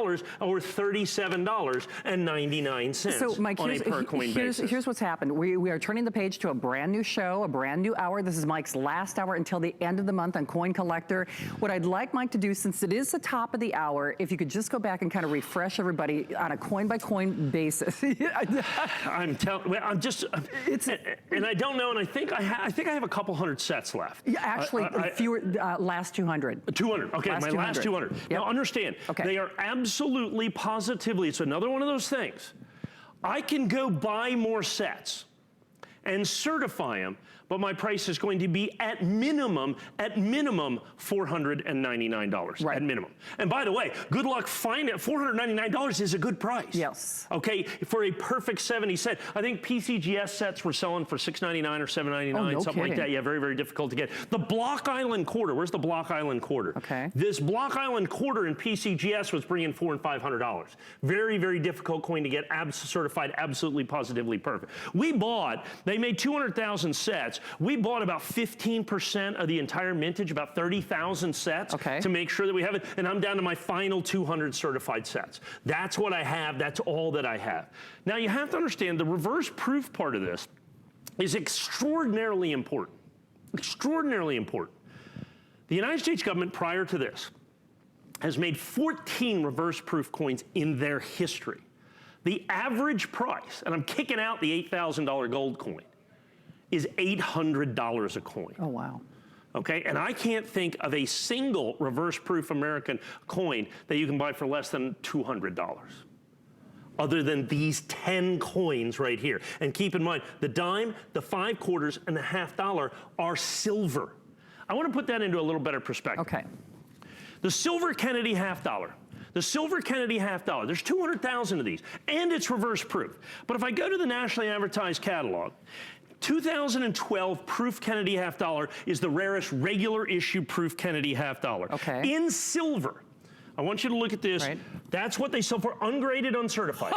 or $37.99 so, Mike, on a per coin basis. Here's what's happened. We are turning the page to a brand new show, a brand new hour. This is Mike's last hour until the end of the month on Coin Collector. What I'd like Mike to do, since it is the top of the hour, if you could just go back and kind of refresh everybody on a coin by coin basis. I'm just, and I don't know, and I think I have a couple hundred sets left. Yeah, actually, fewer, last 200. 200, okay, my last 200. Yep. Now understand, they are absolutely, positively, it's another one of those things. I can go buy more sets and certify them, but my price is going to be at minimum $499, at minimum. And by the way, good luck finding it. $499 is a good price. Yes. Okay, for a perfect 70 set. I think PCGS sets were selling for $699 or $799, something like that. Yeah, very, very difficult to get. The Block Island quarter, where's the Block Island quarter? Okay. This Block Island quarter in PCGS was bringing $400 and $500. Very, very difficult coin to get certified, absolutely, positively perfect. We bought, they made 200,000 sets. We bought about 15% of the entire mintage, about 30,000 sets to make sure that we have it. And I'm down to my final 200 certified sets. That's what I have. That's all that I have. Now you have to understand the reverse proof part of this is extraordinarily important. Extraordinarily important. The United States government prior to this has made 14 reverse proof coins in their history. The average price, and I'm kicking out the $8,000 gold coin, is $800 a coin. Oh, wow. Okay, and I can't think of a single reverse proof American coin that you can buy for less than $200. Other than these 10 coins right here. And keep in mind, the dime, the 5 quarters, and the $half are silver. I want to put that into a little better perspective. Okay. The silver Kennedy $half. The silver Kennedy $half, there's 200,000 of these, and it's reverse proof. But if I go to the nationally advertised catalog, 2012 proof Kennedy $half is the rarest regular issue proof Kennedy $half. Okay. In silver, I want you to look at this. Right. That's what they sell for, ungraded, uncertified.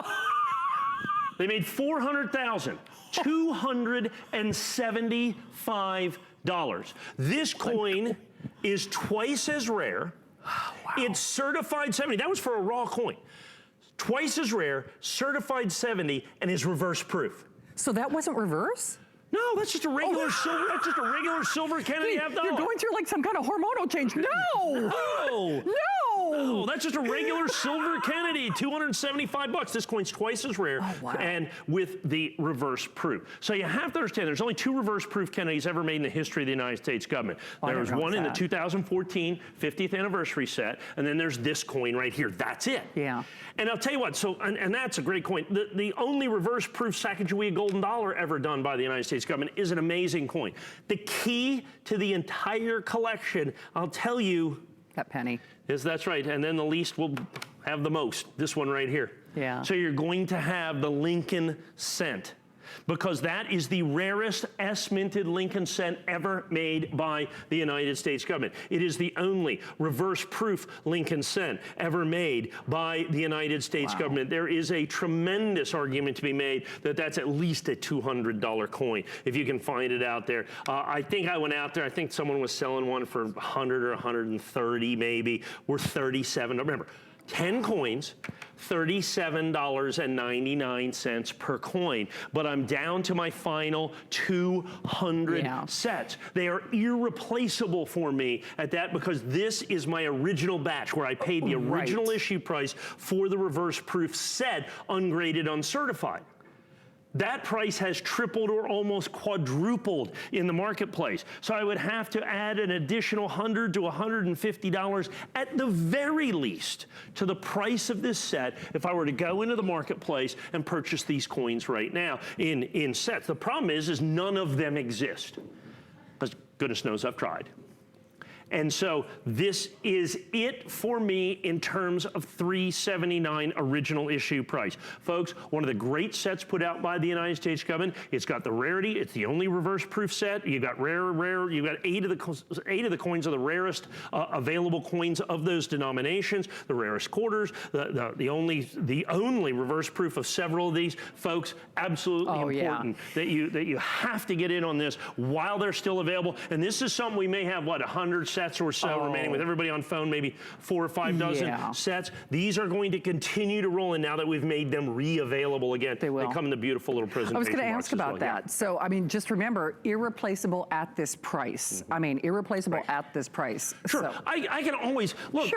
They made 400,000, $275. This coin is twice as rare. Wow. It's certified 70. That was for a raw coin. Twice as rare, certified 70, and is reverse proof. So that wasn't reverse? No, that's just a regular silver. That's just a regular silver Kennedy $half. You're going through like some kind of hormonal change. No! No! No! No, that's just a regular silver Kennedy, $275. This coin's twice as rare, and with the reverse proof. So you have to understand, there's only 2 reverse proof Kennedys ever made in the history of the United States government. There was one in the 2014 50th anniversary set, and then there's this coin right here. That's it. Yeah. And I'll tell you what, so, and that's a great coin. The only reverse proof Sacagawea golden dollar ever done by the United States government is an amazing coin. The key to the entire collection, I'll tell you, that penny. That's right, and then the least will have the most, this one right here. Yeah. So you're going to have the Lincoln cent, because that is the rarest S-minted Lincoln cent ever made by the United States government. It is the only reverse proof Lincoln cent ever made by the United States government. There is a tremendous argument to be made that that's at least a $200 coin, if you can find it out there. I think I went out there, I think someone was selling one for 100 or 130 maybe, worth 37. Remember, 10 coins, $37.99 per coin, but I'm down to my final 200 sets. They are irreplaceable for me at that, because this is my original batch where I paid the original issue price for the reverse proof set, ungraded, uncertified. That price has tripled or almost quadrupled in the marketplace. So I would have to add an additional $100 to $150 at the very least to the price of this set if I were to go into the marketplace and purchase these coins right now in sets. The problem is none of them exist. Because goodness knows I've tried. And so this is it for me in terms of $379 original issue price. Folks, one of the great sets put out by the United States government. It's got the rarity. It's the only reverse proof set. You've got rare. You've got eight of the coins are the rarest available coins of those denominations. The rarest quarters. The only reverse proof of several of these. Folks, absolutely important that you have to get in on this while they're still available. And this is something we may have, what, 100 sets or so remaining, with everybody on phone, maybe 4 or 5 dozen sets. These are going to continue to roll in now that we've made them re-available again. They will. They come in the beautiful little presentation I was going to ask about that. Yeah. So, I mean, just remember, irreplaceable at this price. I mean, irreplaceable at this price. Sure. So. I can always, look,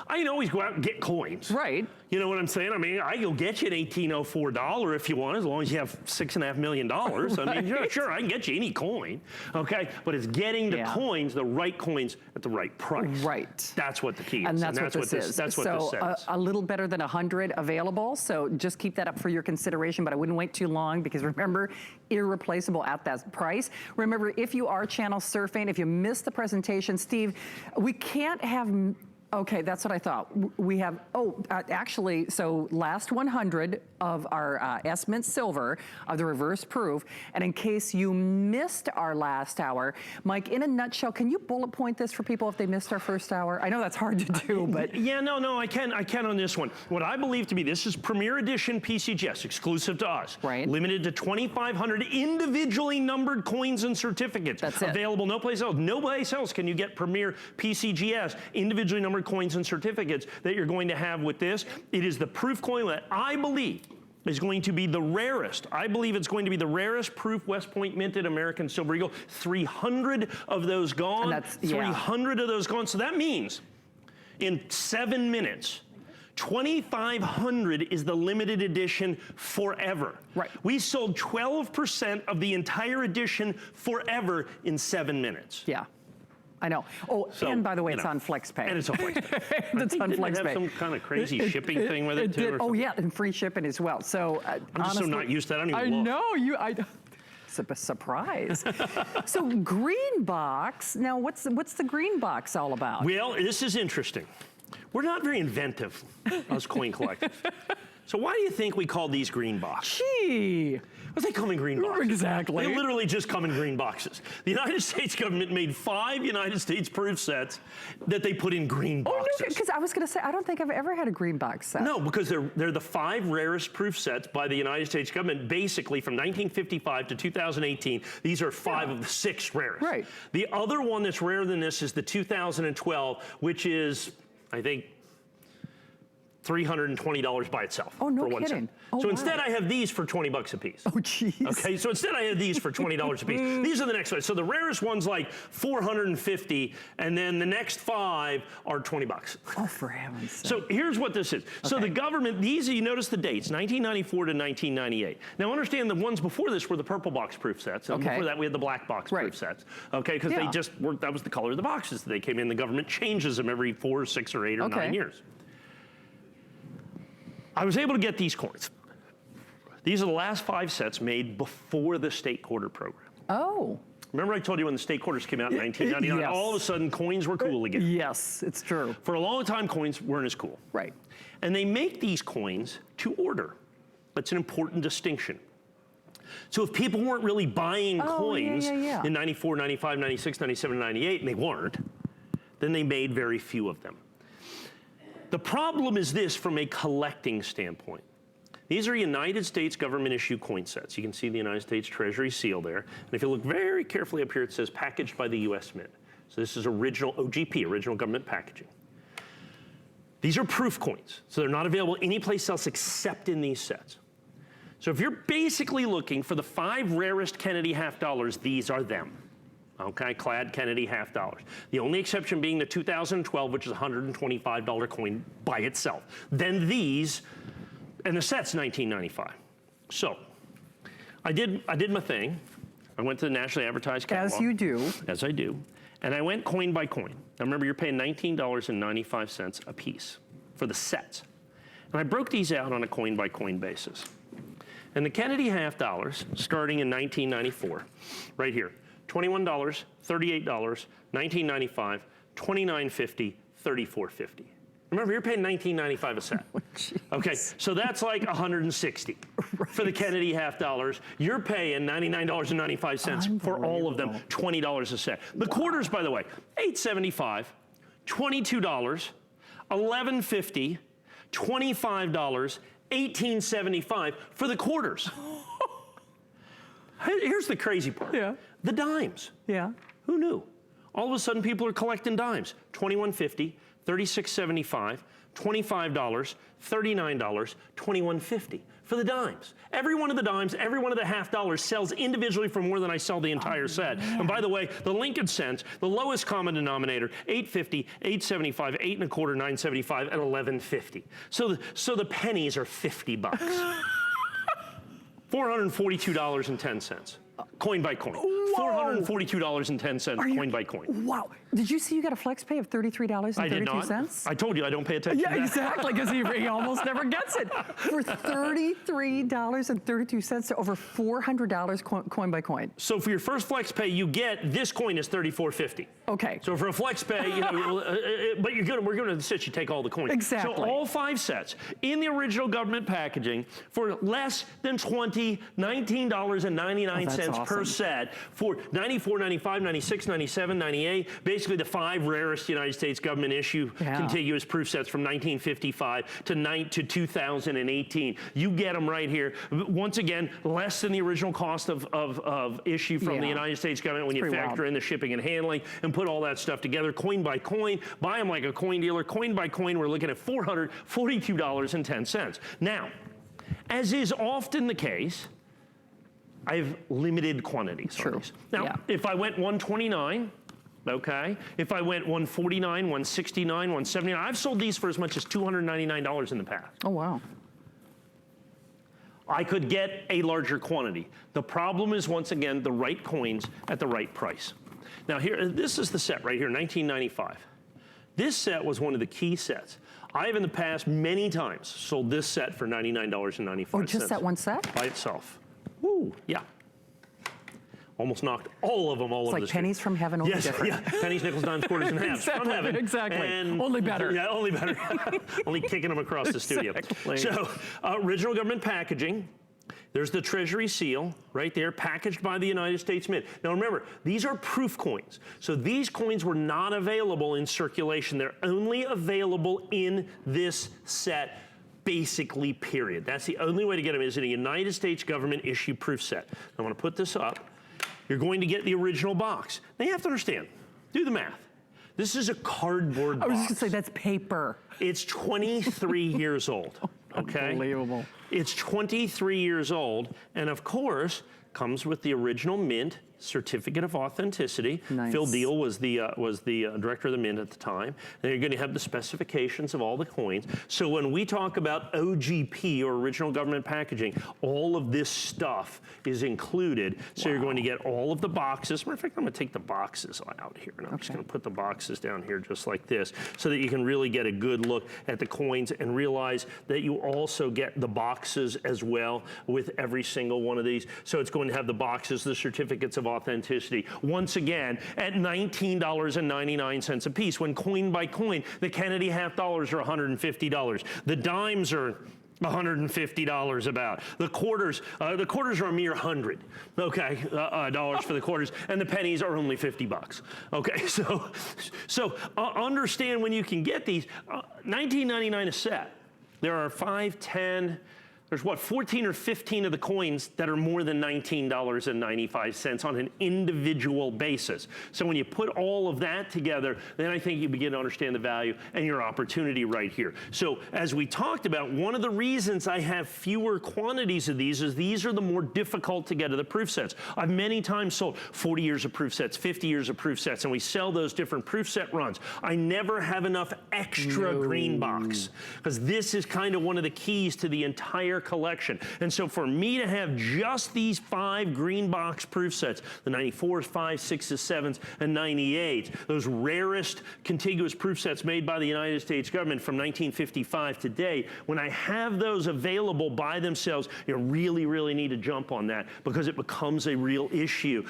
I can always go out and get coins. Right. You know what I'm saying? I mean, I can get you an $1804 if you want, as long as you have $6.5 million. I mean, sure, I can get you any coin, okay? But it's getting the coins, the right coins at the right price. Right. That's what the key is. And that's what this is. That's what this says. A little better than 100 available, so just keep that up for your consideration, but I wouldn't wait too long, because remember, irreplaceable at that price. Remember, if you are channel surfing, if you missed the presentation, Steve, we can't have... Okay, that's what I thought. We have, actually, so last 100 of our S-Mint Silver of the reverse proof, and in case you missed our last hour, Mike, in a nutshell, can you bullet point this for people if they missed our first hour? I know that's hard to do, but... Yeah, no, I can on this one. What I believe to be, this is Premier Edition PCGS, exclusive to us. Right. Limited to 2,500 individually numbered coins and certificates. That's it. Available no place else. No place else can you get Premier PCGS, individually numbered coins and certificates that you're going to have with this. It is the proof coin that I believe is going to be the rarest. I believe it's going to be the rarest proof West Point minted American Silver Eagle. 300 of those gone. And that's, 300 of those gone. So that means in 7 minutes, 2,500 is the limited edition forever. Right. We sold 12% of the entire edition forever in 7 minutes. Yeah. I know. Oh, so, and by the way, it's on FlexPay. And it's on FlexPay. It's on FlexPay. Did it have some kind of crazy shipping thing with it too? Oh yeah, and free shipping as well. So I'm just so not used to that. I don't even look. Know you. It's a surprise. So green box. Now, what's the green box all about? Well, this is interesting. We're not very inventive, us coin collectors. So why do you think we call these green boxes? Gee. Well, they come in green boxes. Exactly. They literally just come in green boxes. The United States government made 5 United States proof sets that they put in green boxes. Oh, no, because I was going to say, I don't think I've ever had a green box set. No, because they're the 5 rarest proof sets by the United States government, basically from 1955 to 2018. These are 5 of the 6 rarest. Right. The other one that's rarer than this is the 2012, which is, I think, $320 by itself for one kidding. set. Oh, so wow. instead I have these for 20 bucks a piece. Oh, jeez. Okay, so instead I have these for $20 a piece. These are the next ones. So the rarest one's like 450, and then the next 5 are 20 bucks. Oh, for heaven's sake. So here's what this is. Okay. So the government, these, you notice the dates, 1994 to 1998. Now understand the ones before this were the purple box proof sets, and before that we had the black box proof sets. Okay, because they just worked, that was the color of the boxes that they came in. The government changes them every 4, 6, or 8, or 9 years. I was able to get these coins. These are the last 5 sets made before the state quarter program. Oh. Remember I told you when the state quarters came out in 1999, all of a sudden coins were cool again. Yes, it's true. For a long time, coins weren't as cool. Right. And they make these coins to order. That's an important distinction. So if people weren't really buying coins in 94, 95, 96, 97, 98, and they weren't, then they made very few of them. The problem is this from a collecting standpoint. These are United States government issue coin sets. You can see the United States Treasury seal there. And if you look very carefully up here, it says packaged by the U.S. Mint. So this is original OGP, original government packaging. These are proof coins. So they're not available anyplace else except in these sets. So if you're basically looking for the 5 rarest Kennedy half dollars, these are them. Okay, clad Kennedy half dollars. The only exception being the 2012, which is a $125 coin by itself. Then these, and the set's 1995. So, I did my thing. I went to the nationally advertised catalog. As you do. As I do. And I went coin by coin. Now remember, you're paying $19.95 a piece for the sets. And I broke these out on a coin by coin basis. And the Kennedy half dollars, starting in 1994, right here. $21, $38, $19.95, $29.50, $34.50. Remember, you're paying $19.95 a set. Okay, so that's like $160 for the Kennedy half dollars. You're paying $99.95 for all of them, $20 a set. The quarters, by the way, $8.75, $22, $11.50, $25, $18.75 for the quarters. Here's the crazy part. The dimes. Yeah. Who knew? all of a sudden people are collecting dimes. $21.50, $36.75, $25, $39, $21.50 for the dimes. Every one of the dimes, every one of the half dollars sells individually for more than I sell the entire set. Man. And by the way, the Lincoln cents, the lowest common denominator, $8.50, $8.75, $8 1/4, $9.75, and $11.50. So the pennies are 50 bucks. $442.10. Coin by coin. Whoa. $442.10 coin by coin. Wow. Did you see you got a flex pay of $33.32? I did not. I told you I don't pay attention to that. Yeah, exactly, because he almost never gets it. For $33.32 to over $400 coin by coin. So for your first flex pay, you get this coin is $34.50. Okay. So for a flex pay, but we're going to insist you take all the coins. Exactly. So all 5 sets in the original government packaging for less than $19.99 awesome. per set for $94, $95, $96, $97, $98. Basically the 5 rarest United States government issue contiguous proof sets from 1955 to 2018. You get them right here. Once again, less than the original cost of issue from the United States government when you factor in the shipping and handling and put all that stuff together, coin by coin, buy them like a coin dealer. Coin by coin, we're looking at $442.10. Now, as is often the case, I have limited quantities on these. Now, if I went 129, okay, if I went 149, 169, 179, I've sold these for as much as $299 in the past. Oh, wow. I could get a larger quantity. The problem is, once again, the right coins at the right price. Now here, this is the set right here, 1995. This set was one of the key sets. I have in the past many times sold this set for $99.95. Oh, just that one set? By itself. Woo, yeah. Almost knocked all of them all over the street. It's like pennies from heaven, only different. Yeah, pennies, nickels, dimes, quarters, and halves from heaven. Exactly, And only better. Yeah, only better. Only kicking them across the studio. Exactly. So, original government packaging. There's the Treasury seal right there, packaged by the United States Mint. Now remember, these are proof coins. So these coins were not available in circulation. They're only available in this set, basically, period. That's the only way to get them is in a United States government issue proof set. I'm gonna put this up. You're going to get the original box. Now you have to understand, do the math. This is a cardboard box. I was just gonna say, that's paper. It's 23 years old, okay? Unbelievable. It's 23 years old, and of course, comes with the original Mint certificate of authenticity. Nice. Phil Deal was the director of the Mint at the time. And you're going to have the specifications of all the coins. So when we talk about OGP, or original government packaging, all of this stuff is included. So you're going to get all of the boxes. As a matter of fact, I'm going to take the boxes out here, and I'm just going to put the boxes down here just like this, so that you can really get a good look at the coins and realize that you also get the boxes as well with every single one of these. So it's going to have the boxes, the certificates of authenticity. Once again, at $19.99 a piece. When coin by coin, the Kennedy half dollars are $150. The dimes are $150 about. The quarters are a mere 100, okay, dollars for the quarters, and the pennies are only 50 bucks. Okay, so understand when you can get these, $19.99 a set. There are 5, 10, there's what, 14 or 15 of the coins that are more than $19.95 on an individual basis. So when you put all of that together, then I think you begin to understand the value and your opportunity right here. So as we talked about, one of the reasons I have fewer quantities of these is these are the more difficult to get of the proof sets. I've many times sold 40 years of proof sets, 50 years of proof sets, and we sell those different proof set runs. I never have enough extra green box, because this is kind of one of the keys to the entire collection. And so for me to have just these 5 green box proof sets, the 94s, 5s, 6s, 7s, and 98s, those rarest contiguous proof sets made by the United States government from 1955 to date, when I have those available by themselves, you really, really need to jump on that, because it becomes a real issue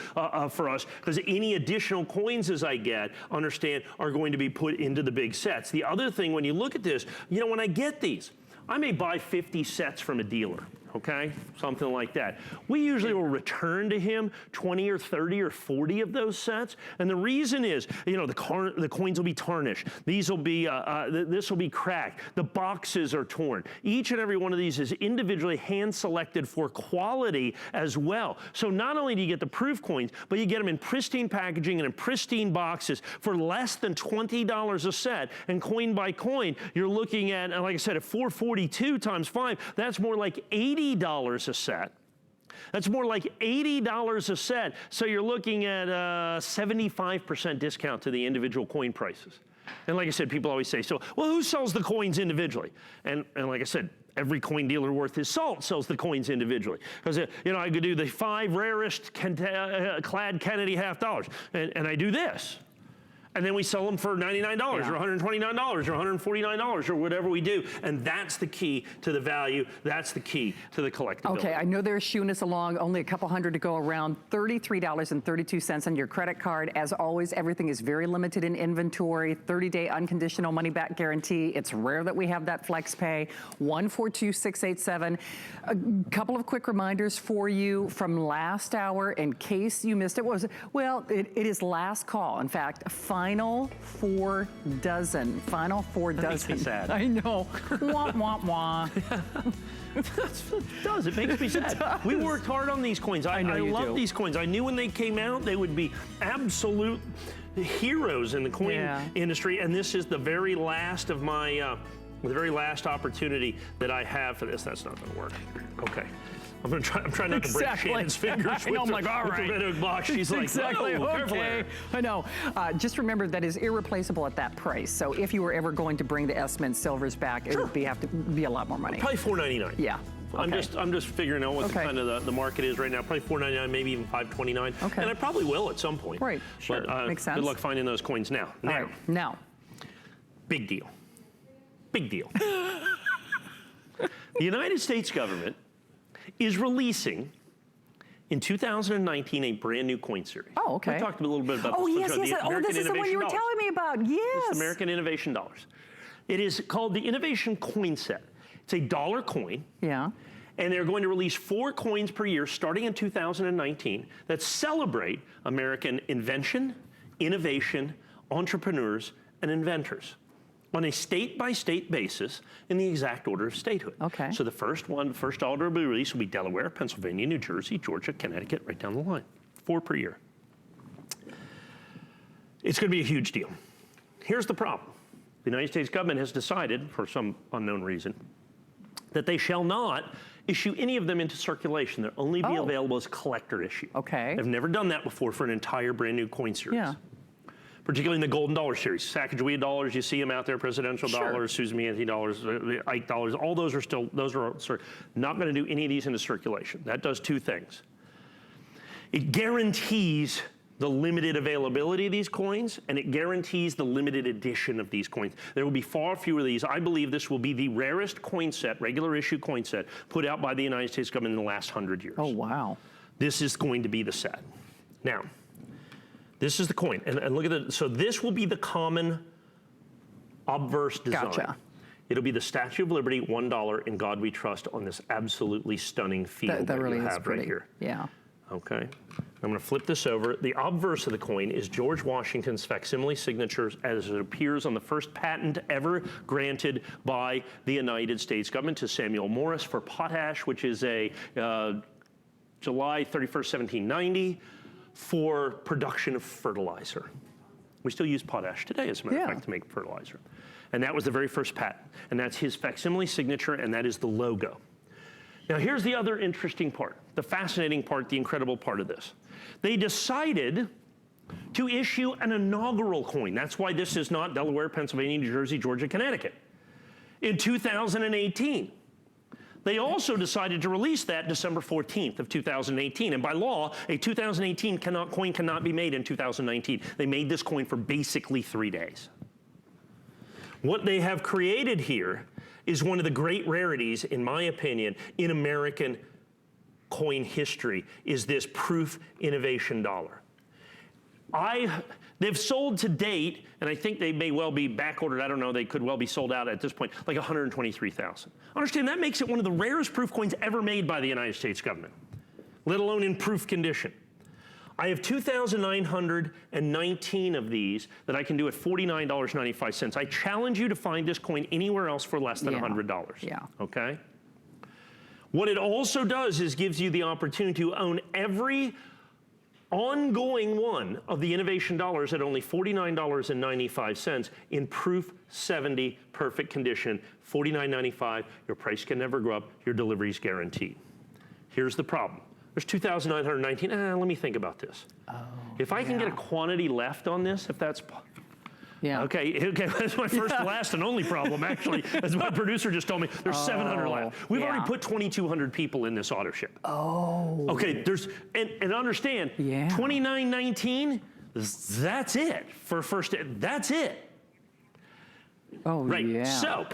for us, because any additional coins as I get, understand, are going to be put into the big sets. The other thing, when you look at this, you know, when I get these, I may buy 50 sets from a dealer, okay? Something like that. We usually will return to him 20 or 30 or 40 of those sets. And the reason is, you know, the coins will be tarnished. These will be, this will be cracked. The boxes are torn. Each and every one of these is individually hand-selected for quality as well. So not only do you get the proof coins, but you get them in pristine packaging and in pristine boxes for less than $20 a set. And coin by coin, you're looking at, like I said, at 442 times 5, that's more like $80 a set. That's more like $80 a set. So you're looking at a 75% discount to the individual coin prices. And like I said, people always say, so, well, who sells the coins individually? And like I said, every coin dealer worth his salt sells the coins individually. Because, you know, I could do the 5 rarest clad Kennedy half dollars, and I do this. And then we sell them for $99 or $129 or $149 or whatever we do. And that's the key to the value. That's the key to the collectibility. Okay, I know they're shooing us along, only a couple hundred to go around, $33.32 on your credit card. As always, everything is very limited in inventory, 30-day unconditional money-back guarantee. It's rare that we have that flex pay, 142687. A couple of quick reminders for you from last hour in case you missed it. Well, it is last call. In fact, final 4 dozen. Final 4 dozen. Makes me sad. I know. Wah, wah, wah. It does. It makes me sad. We worked hard on these coins. I love these coins. I knew when they came out they would be absolute heroes in the coin industry, and this is the very last of my, the very last opportunity that I have for this. That's not going to work. Okay. I'm trying not to break Shannon's fingers with, the red oak box. She's like, oh, okay. I know. Just remember that is irreplaceable at that price. So if you were ever going to bring the S-Mint silvers back, it would have to be a lot more money. Probably $4.99. Yeah. Okay. I'm just figuring out what the kind of the market is right now. Probably $4.99, maybe even $5.29. Okay. And I probably will at some point. Right. Sure. But, makes sense. Good luck finding those coins now. Now. Big deal. Big deal. The United States government is releasing in 2019 a brand new coin series. Oh, okay. We talked a little bit about this. Yes. Oh, this is the one you were telling me about. Yes. It's American Innovation Dollars. It is called the Innovation Coin Set. It's a dollar coin. Yeah. And they're going to release 4 coins per year starting in 2019 that celebrate American invention, innovation, entrepreneurs, and inventors on a state-by-state basis in the exact order of statehood. Okay. So the first dollar to be released will be Delaware, Pennsylvania, New Jersey, Georgia, Connecticut, right down the line. 4 per year. It's going to be a huge deal. Here's the problem. The United States government has decided, for some unknown reason, that they shall not issue any of them into circulation. They'll only be available as collector issue. Okay. They've never done that before for an entire brand new coin series. Yeah. Particularly in the golden dollar series. Sacagawea dollars, you see them out there, presidential dollars, Susan B. Anthony dollars, Ike dollars, all those are still, not going to do any of these into circulation. That does 2 things. It guarantees the limited availability of these coins, and it guarantees the limited edition of these coins. There will be far fewer of these. I believe this will be the rarest coin set, regular issue coin set, put out by the United States government in the last 100 years. Oh, wow. This is going to be the set. Now, this is the coin, and look at it. So this will be the common obverse design. Gotcha. It'll be the Statue of Liberty, $1, in God We Trust, on this absolutely stunning field that really you is have pretty. right here. Yeah. Okay. I'm going to flip this over. The obverse of the coin is George Washington's facsimile signature as it appears on the first patent ever granted by the United States government to Samuel Morse for potash, which is a July 31st, 1790. For production of fertilizer. We still use potash today, as a matter of fact, to make fertilizer. And that was the very first patent. And that's his facsimile signature, and that is the logo. Now, here's the other interesting part, the fascinating part, the incredible part of this. They decided to issue an inaugural coin. That's why this is not Delaware, Pennsylvania, New Jersey, Georgia, Connecticut. In 2018. They also decided to release that December 14th of 2018. And by law, a 2018 coin cannot be made in 2019. They made this coin for basically 3 days. What they have created here is one of the great rarities, in my opinion, in American coin history, is this proof innovation dollar. They've sold to date, and I think they may well be back ordered. I don't know, they could well be sold out at this point, like 123,000. Understand, that makes it one of the rarest proof coins ever made by the United States government, let alone in proof condition. I have 2,919 of these that I can do at $49.95. I challenge you to find this coin anywhere else for less than $100. Yeah. Okay? What it also does is gives you the opportunity to own every ongoing one of the innovation dollars at only $49.95 in proof 70 perfect condition, $49.95. Your price can never go up, your delivery is guaranteed. Here's the problem. There's 2,919, let me think about this. Oh, if I can get a quantity left on this, if that's, okay, that's my first, last, and only problem, actually, as my producer just told me. There's 700 left. We've already put 2,200 people in this auto ship. Oh. Okay, there's, and understand, 2919, that's it for first, that's it. Oh, right. yeah.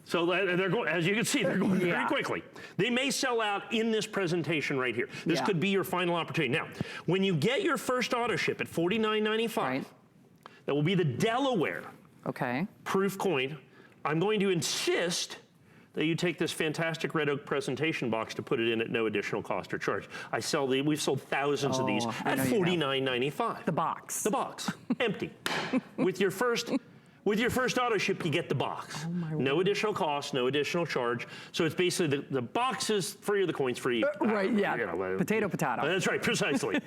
So they're going, as you can see, they're going very quickly. They may sell out in this presentation right here. This could be your final opportunity. Now, when you get your first auto ship at $49.95, that will be the Delaware proof coin. I'm going to insist that you take this fantastic red oak presentation box to put it in at no additional cost or charge. We've sold thousands of these at $49.95. The box. The box, empty. With your first auto ship, you get the box. Oh, no additional cost, no additional charge. So it's basically the box is free or the coin's free. Right, yeah. Potato, potato. That's right, precisely.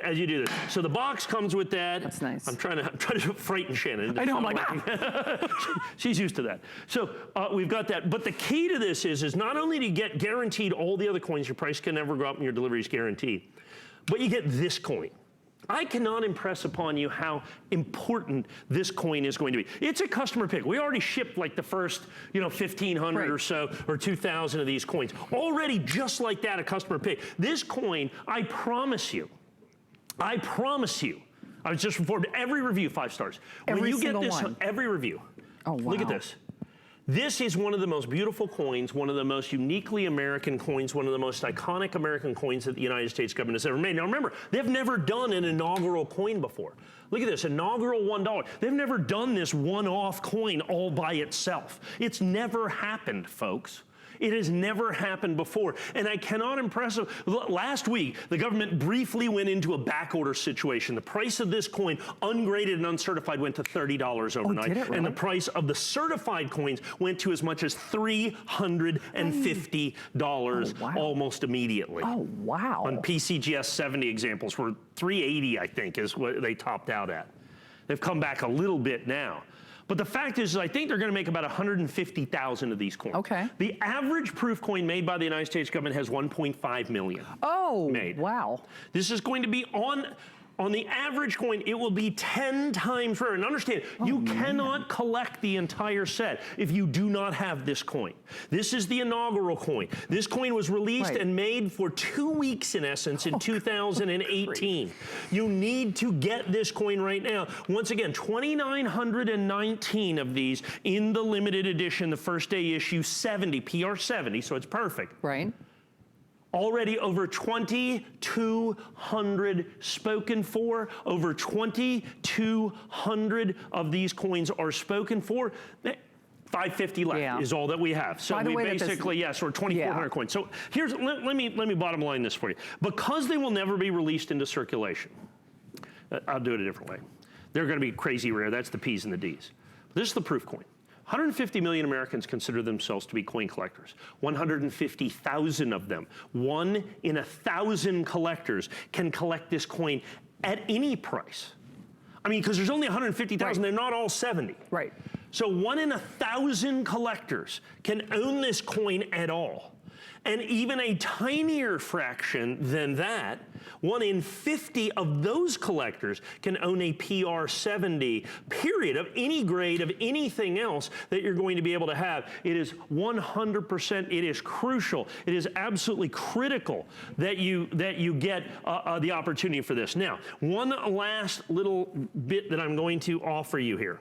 as you do this. So the box comes with that. That's nice. I'm trying to frighten Shannon. I know, my God. She's used to that. So we've got that. But the key to this is not only do you get guaranteed all the other coins, your price can never go up and your delivery is guaranteed, but you get this coin. I cannot impress upon you how important this coin is going to be. It's a customer pick. We already shipped like the first, 1,500 or so, or 2,000 of these coins. Already just like that, a customer pick. This coin, I promise you, I was just informed, every review, 5 stars. Every when you get this, one. Every review. Oh, wow. Look at this. This is one of the most beautiful coins, one of the most uniquely American coins, one of the most iconic American coins that the United States government has ever made. Now remember, they've never done an inaugural coin before. Look at this, inaugural $1. They've never done this one-off coin all by itself. It's never happened, folks. It has never happened before. And I cannot impress you. Last week, the government briefly went into a backorder situation. The price of this coin, ungraded and uncertified, went to $30 overnight. Did it really? And the price of the certified coins went to as much as $350 almost immediately. Oh, wow. On PCGS 70 examples were $380, I think, is what they topped out at. They've come back a little bit now. But the fact is I think they're going to make about 150,000 of these coins. Okay. The average proof coin made by the United States government has 1.5 million. Oh, made. Wow. This is going to be on the average coin, it will be 10 times rarer. And understand, you cannot collect the entire set if you do not have this coin. This is the inaugural coin. This coin was released and made for 2 weeks, in essence, in 2018. You need to get this coin right now. Once again, 2,919 of these in the limited edition, the first day issue, 70, PR70, so it's perfect. Right. Already over 2,200 spoken for. Over 2,200 of these coins are spoken for. 550 left is all that we have. So we basically, we're 2,400 coins. So here's, let me bottom line this for you. Because they will never be released into circulation, I'll do it a different way. They're going to be crazy rare. That's the P's and the D's. This is the proof coin. 150 million Americans consider themselves to be coin collectors. 150,000 of them, 1 in 1,000 collectors, can collect this coin at any price. I mean, because there's only 150,000, they're not all 70. Right. So 1 in 1,000 collectors can own this coin at all. And even a tinier fraction than that, 1 in 50 of those collectors can own a PR70, period, of any grade, of anything else that you're going to be able to have. It is 100%, it is crucial, it is absolutely critical that you get the opportunity for this. Now, one last little bit that I'm going to offer you here.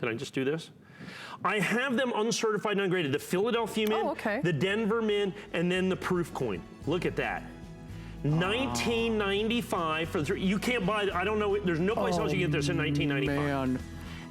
Can I just do this? I have them uncertified and ungraded. The Philadelphia Mint, the Denver Mint, and then the proof coin. Look at that. $19.95 for you can't buy, I don't know, there's no place else you get this in $19.95. Man.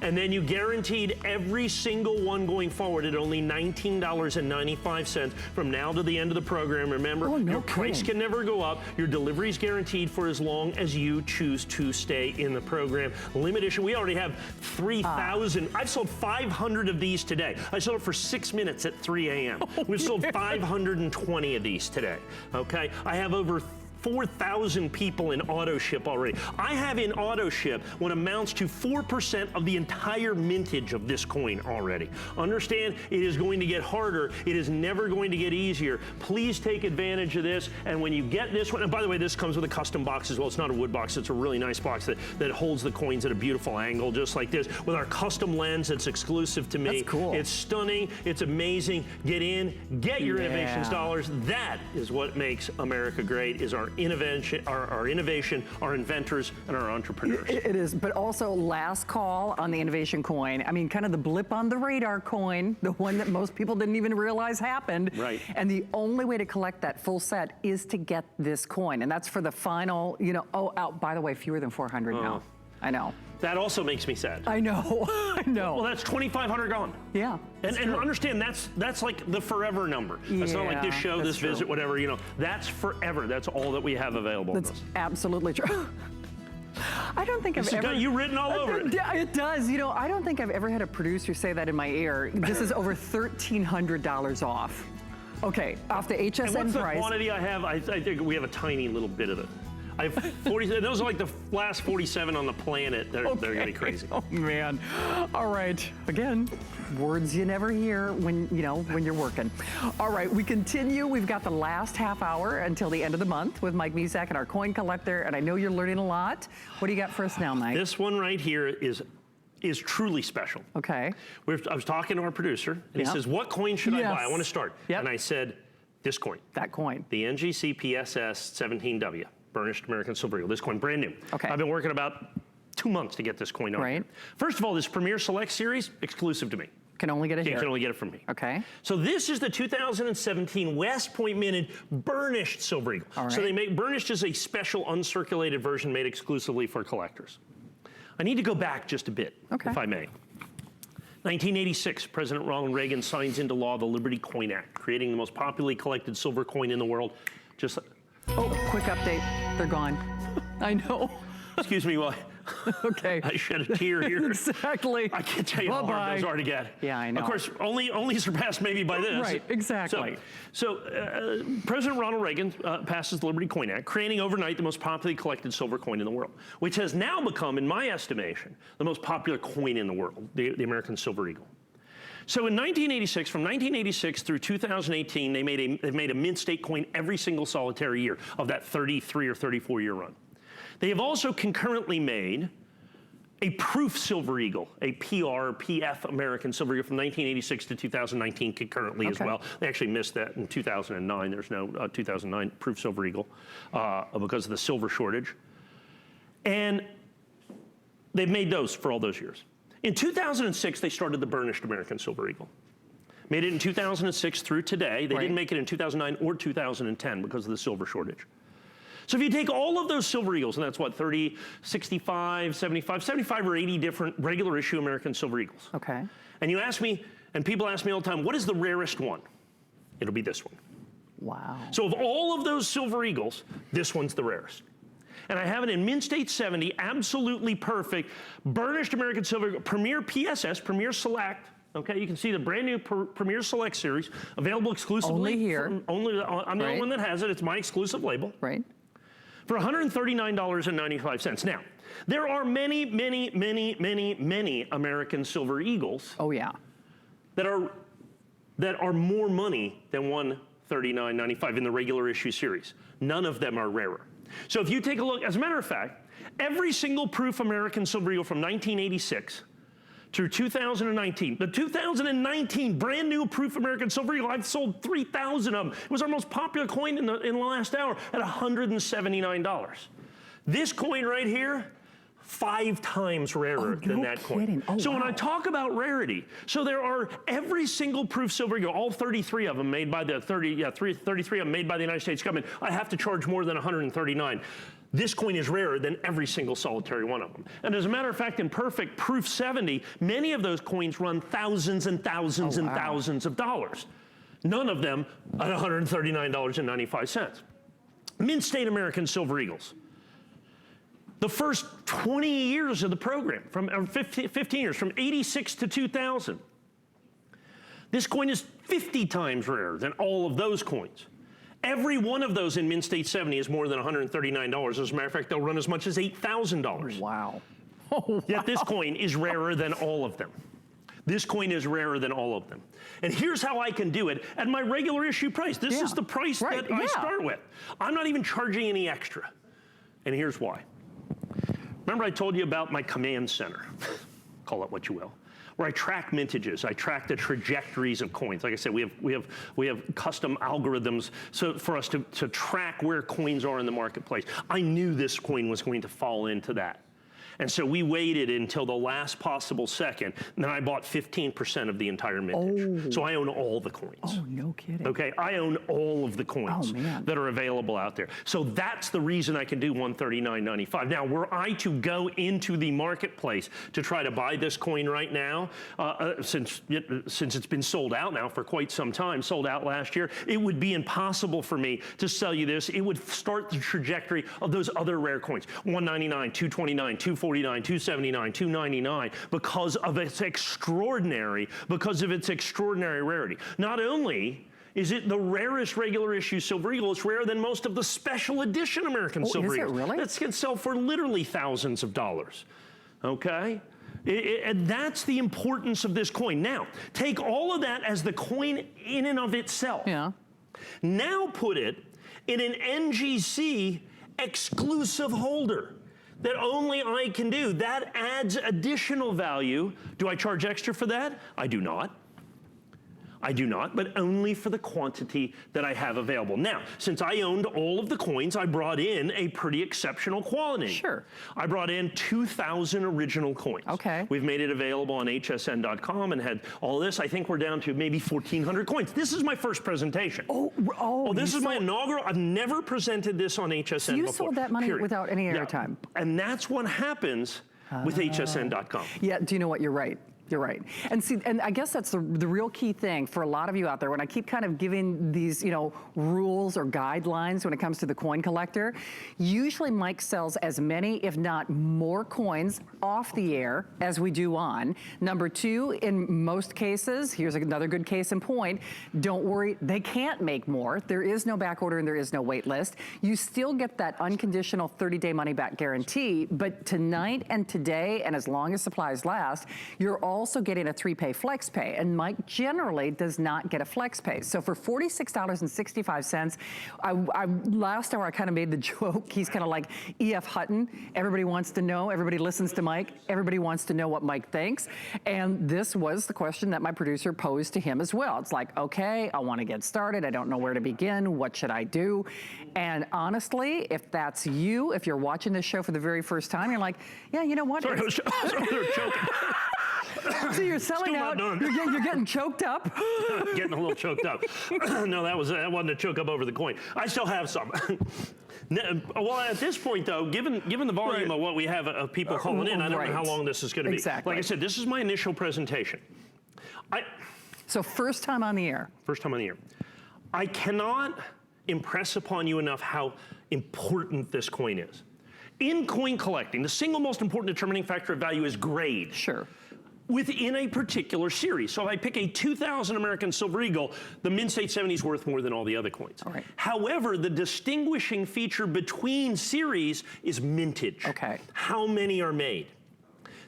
And then you guaranteed every single one going forward at only $19.95 from now to the end of the program. Remember, your price can never go up. Your delivery is guaranteed for as long as you choose to stay in the program. Limited issue. We already have 3,000. I've sold 500 of these today. I sold it for 6 minutes at 3 a.m. We've sold 520 of these today. Okay, I have over 4,000 people in auto ship already. I have in auto ship what amounts to 4% of the entire mintage of this coin already. Understand, it is going to get harder. It is never going to get easier. Please take advantage of this. And when you get this one, and by the way, this comes with a custom box as well. It's not a wood box. It's a really nice box that holds the coins at a beautiful angle, just like this, with our custom lens that's exclusive to me. That's cool. It's stunning. It's amazing. Get in, get your innovations dollars. That is what makes America great, is our innovation, our innovation, our inventors, and our entrepreneurs. It is, but also last call on the innovation coin. I mean, kind of the blip on the radar coin, the one that most people didn't even realize happened. Right. And the only way to collect that full set is to get this coin. And that's for the final, you know, by the way, fewer than 400 now. I know. That also makes me sad. I know, I know. Well, that's 2,500 gone. Yeah. And understand, that's like the forever number. That's not like this show, this visit, whatever, you know. That's forever. That's all that we have available. That's absolutely true. I don't think I've ever... got you written all over it. It does. You know, I don't think I've ever had a producer say that in my ear. This is over $1,300 off. Okay, off the HSN and what's price. The quantity I have? I think we have a tiny little bit of it. I have 40, those are like the last 47 on the planet. They're gonna be crazy. Oh man. All right. Again, words you never hear when you're working. All right, we continue. We've got the last half hour until the end of the month with Mike Mizak and our coin collector, and I know you're learning a lot. What do you got for us now, Mike? This one right here is truly special. Okay. I was talking to our producer, and he says, "What coin should I buy? I want to start." And I said, "This coin." That coin. The NGC PSS 17W. Burnished American Silver Eagle. This coin, brand new. Okay. I've been working about 2 months to get this coin on. Right. First of all, this Premier Select Series, exclusive to me. Can only get it here. You can only get it from me. Okay. So this is the 2017 West Point minted burnished Silver Eagle. All right. So they make burnished as a special uncirculated version made exclusively for collectors. I need to go back just a bit, if I may. 1986, President Ronald Reagan signs into law the Liberty Coin Act, creating the most popularly collected silver coin in the world. Just oh, quick update. They're gone. I know. Excuse me while okay. I shed a tear here. Exactly. I can't tell you how hard those are to get. Yeah, I know. Of course, only surpassed maybe by this. Right, exactly. So President Ronald Reagan passes the Liberty Coin Act, creating overnight the most popularly collected silver coin in the world, which has now become, in my estimation, the most popular coin in the world, the American Silver Eagle. So in 1986, from 1986 through 2018, they've made a mint state coin every single solitary year of that 33 or 34 year run. They have also concurrently made a proof Silver Eagle, a PF American Silver Eagle from 1986 to 2019 concurrently as well. They actually missed that in 2009. There's no 2009 proof Silver Eagle because of the silver shortage. And they've made those for all those years. In 2006, they started the burnished American Silver Eagle. Made it in 2006 through today. They didn't make it in 2009 or 2010 because of the silver shortage. So if you take all of those Silver Eagles, and that's what, 30, 65, 75 or 80 different regular issue American Silver Eagles. Okay. And you ask me, and people ask me all the time, what is the rarest one? It'll be this one. Wow. So of all of those Silver Eagles, this one's the rarest. And I have it in Mint State 70, absolutely perfect, burnished American Silver Eagle, Premier PSS, Premier Select. Okay, you can see the brand new Premier Select series, available exclusively. Only here. I'm the only one that has it. It's my exclusive label. Right. For $139.95. Now, there are many American Silver Eagles. Oh yeah. That are more money than $139.95 in the regular issue series. None of them are rarer. So if you take a look, as a matter of fact, every single proof American Silver Eagle from 1986 through 2019, the 2019 brand new proof American Silver Eagle, I've sold 3,000 of them. It was our most popular coin in the last hour at $179. This coin right here, 5 times rarer than that coin. Oh, so when I talk about rarity, so there are every single proof silver eagle, all 33 of them made by the 33 of them made by the United States government, I have to charge more than 139. This coin is rarer than every single solitary one of them. And as a matter of fact, in perfect proof 70, many of those coins run thousands and thousands and thousands of dollars. None of them at $139.95. Mint State American Silver Eagles. The first 20 years of the program, from 15 years, from 86 to 2000, this coin is 50 times rarer than all of those coins. Every one of those in Mint State 70 is more than $139. As a matter of fact, they'll run as much as $8,000. Wow. Yet this coin is rarer than all of them. This coin is rarer than all of them. And here's how I can do it at my regular issue price. This is the price that I start with. I'm not even charging any extra. And here's why. Remember I told you about my command center, call it what you will, where I track mintages, I track the trajectories of coins. Like I said, we have custom algorithms so for us to track where coins are in the marketplace. I knew this coin was going to fall into that. And so we waited until the last possible second, and then I bought 15% of the entire mintage. Oh. So I own all the coins. Oh, no kidding. Okay, I own all of the coins that are available out there. So that's the reason I can do $139.95. Now, were I to go into the marketplace to try to buy this coin right now, since it's been sold out now for quite some time, sold out last year, it would be impossible for me to sell you this. It would start the trajectory of those other rare coins, $199, $229, $249, $279, $299, because of its extraordinary rarity. Not only is it the rarest regular issue silver eagle, it's rarer than most of the special edition American silver eagles. Is it really? That can sell for literally thousands of dollars, okay? And that's the importance of this coin. Now, take all of that as the coin in and of itself. Yeah. Now put it in an NGC exclusive holder that only I can do. That adds additional value. Do I charge extra for that? I do not. I do not, but only for the quantity that I have available. Now, since I owned all of the coins, I brought in a pretty exceptional quality. Sure. I brought in 2,000 original coins. Okay. We've made it available on HSN.com and had all this. I think we're down to maybe 1,400 coins. This is my first presentation. This is my inaugural. I've never presented this on HSN so you before. sold that money without any airtime. And that's what happens with HSN.com. Yeah, do you know what? You're right. You're right. And see, and I guess that's the real key thing for a lot of you out there. When I keep kind of giving these, rules or guidelines when it comes to the coin collector, usually Mike sells as many, if not more coins off the air as we do on. Number two, in most cases, here's another good case in point, don't worry, they can't make more. There is no back order and there is no wait list. You still get that unconditional 30-day money-back guarantee, but tonight and today, and as long as supplies last, you're also getting a 3-pay flex pay, and Mike generally does not get a flex pay. So for $46.65, last hour I kind of made the joke, he's kind of like E.F. Hutton. Everybody wants to know, everybody listens to Mike, everybody wants to know what Mike thinks, and this was the question that my producer posed to him as well. It's like, okay, I want to get started, I don't know where to begin, what should I do? And honestly, if that's you, if you're watching this show for the very first time, you're like, yeah, you know what? Sorry, I was joking. So you're selling out, you're getting choked up? Getting a little choked up. No, that wasn't a choke up over the coin. I still have some. Well, at this point, though, given the volume of what we have of people calling in, I don't know how long this is going to be. Exactly. Like I said, this is my initial presentation. So first time on the air. First time on the air. I cannot impress upon you enough how important this coin is. In coin collecting, the single most important determining factor of value is grade. Sure. Within a particular series. So if I pick a 2000 American Silver Eagle, the Mint State 70 is worth more than all the other coins. All right. However, the distinguishing feature between series is mintage. Okay. How many are made?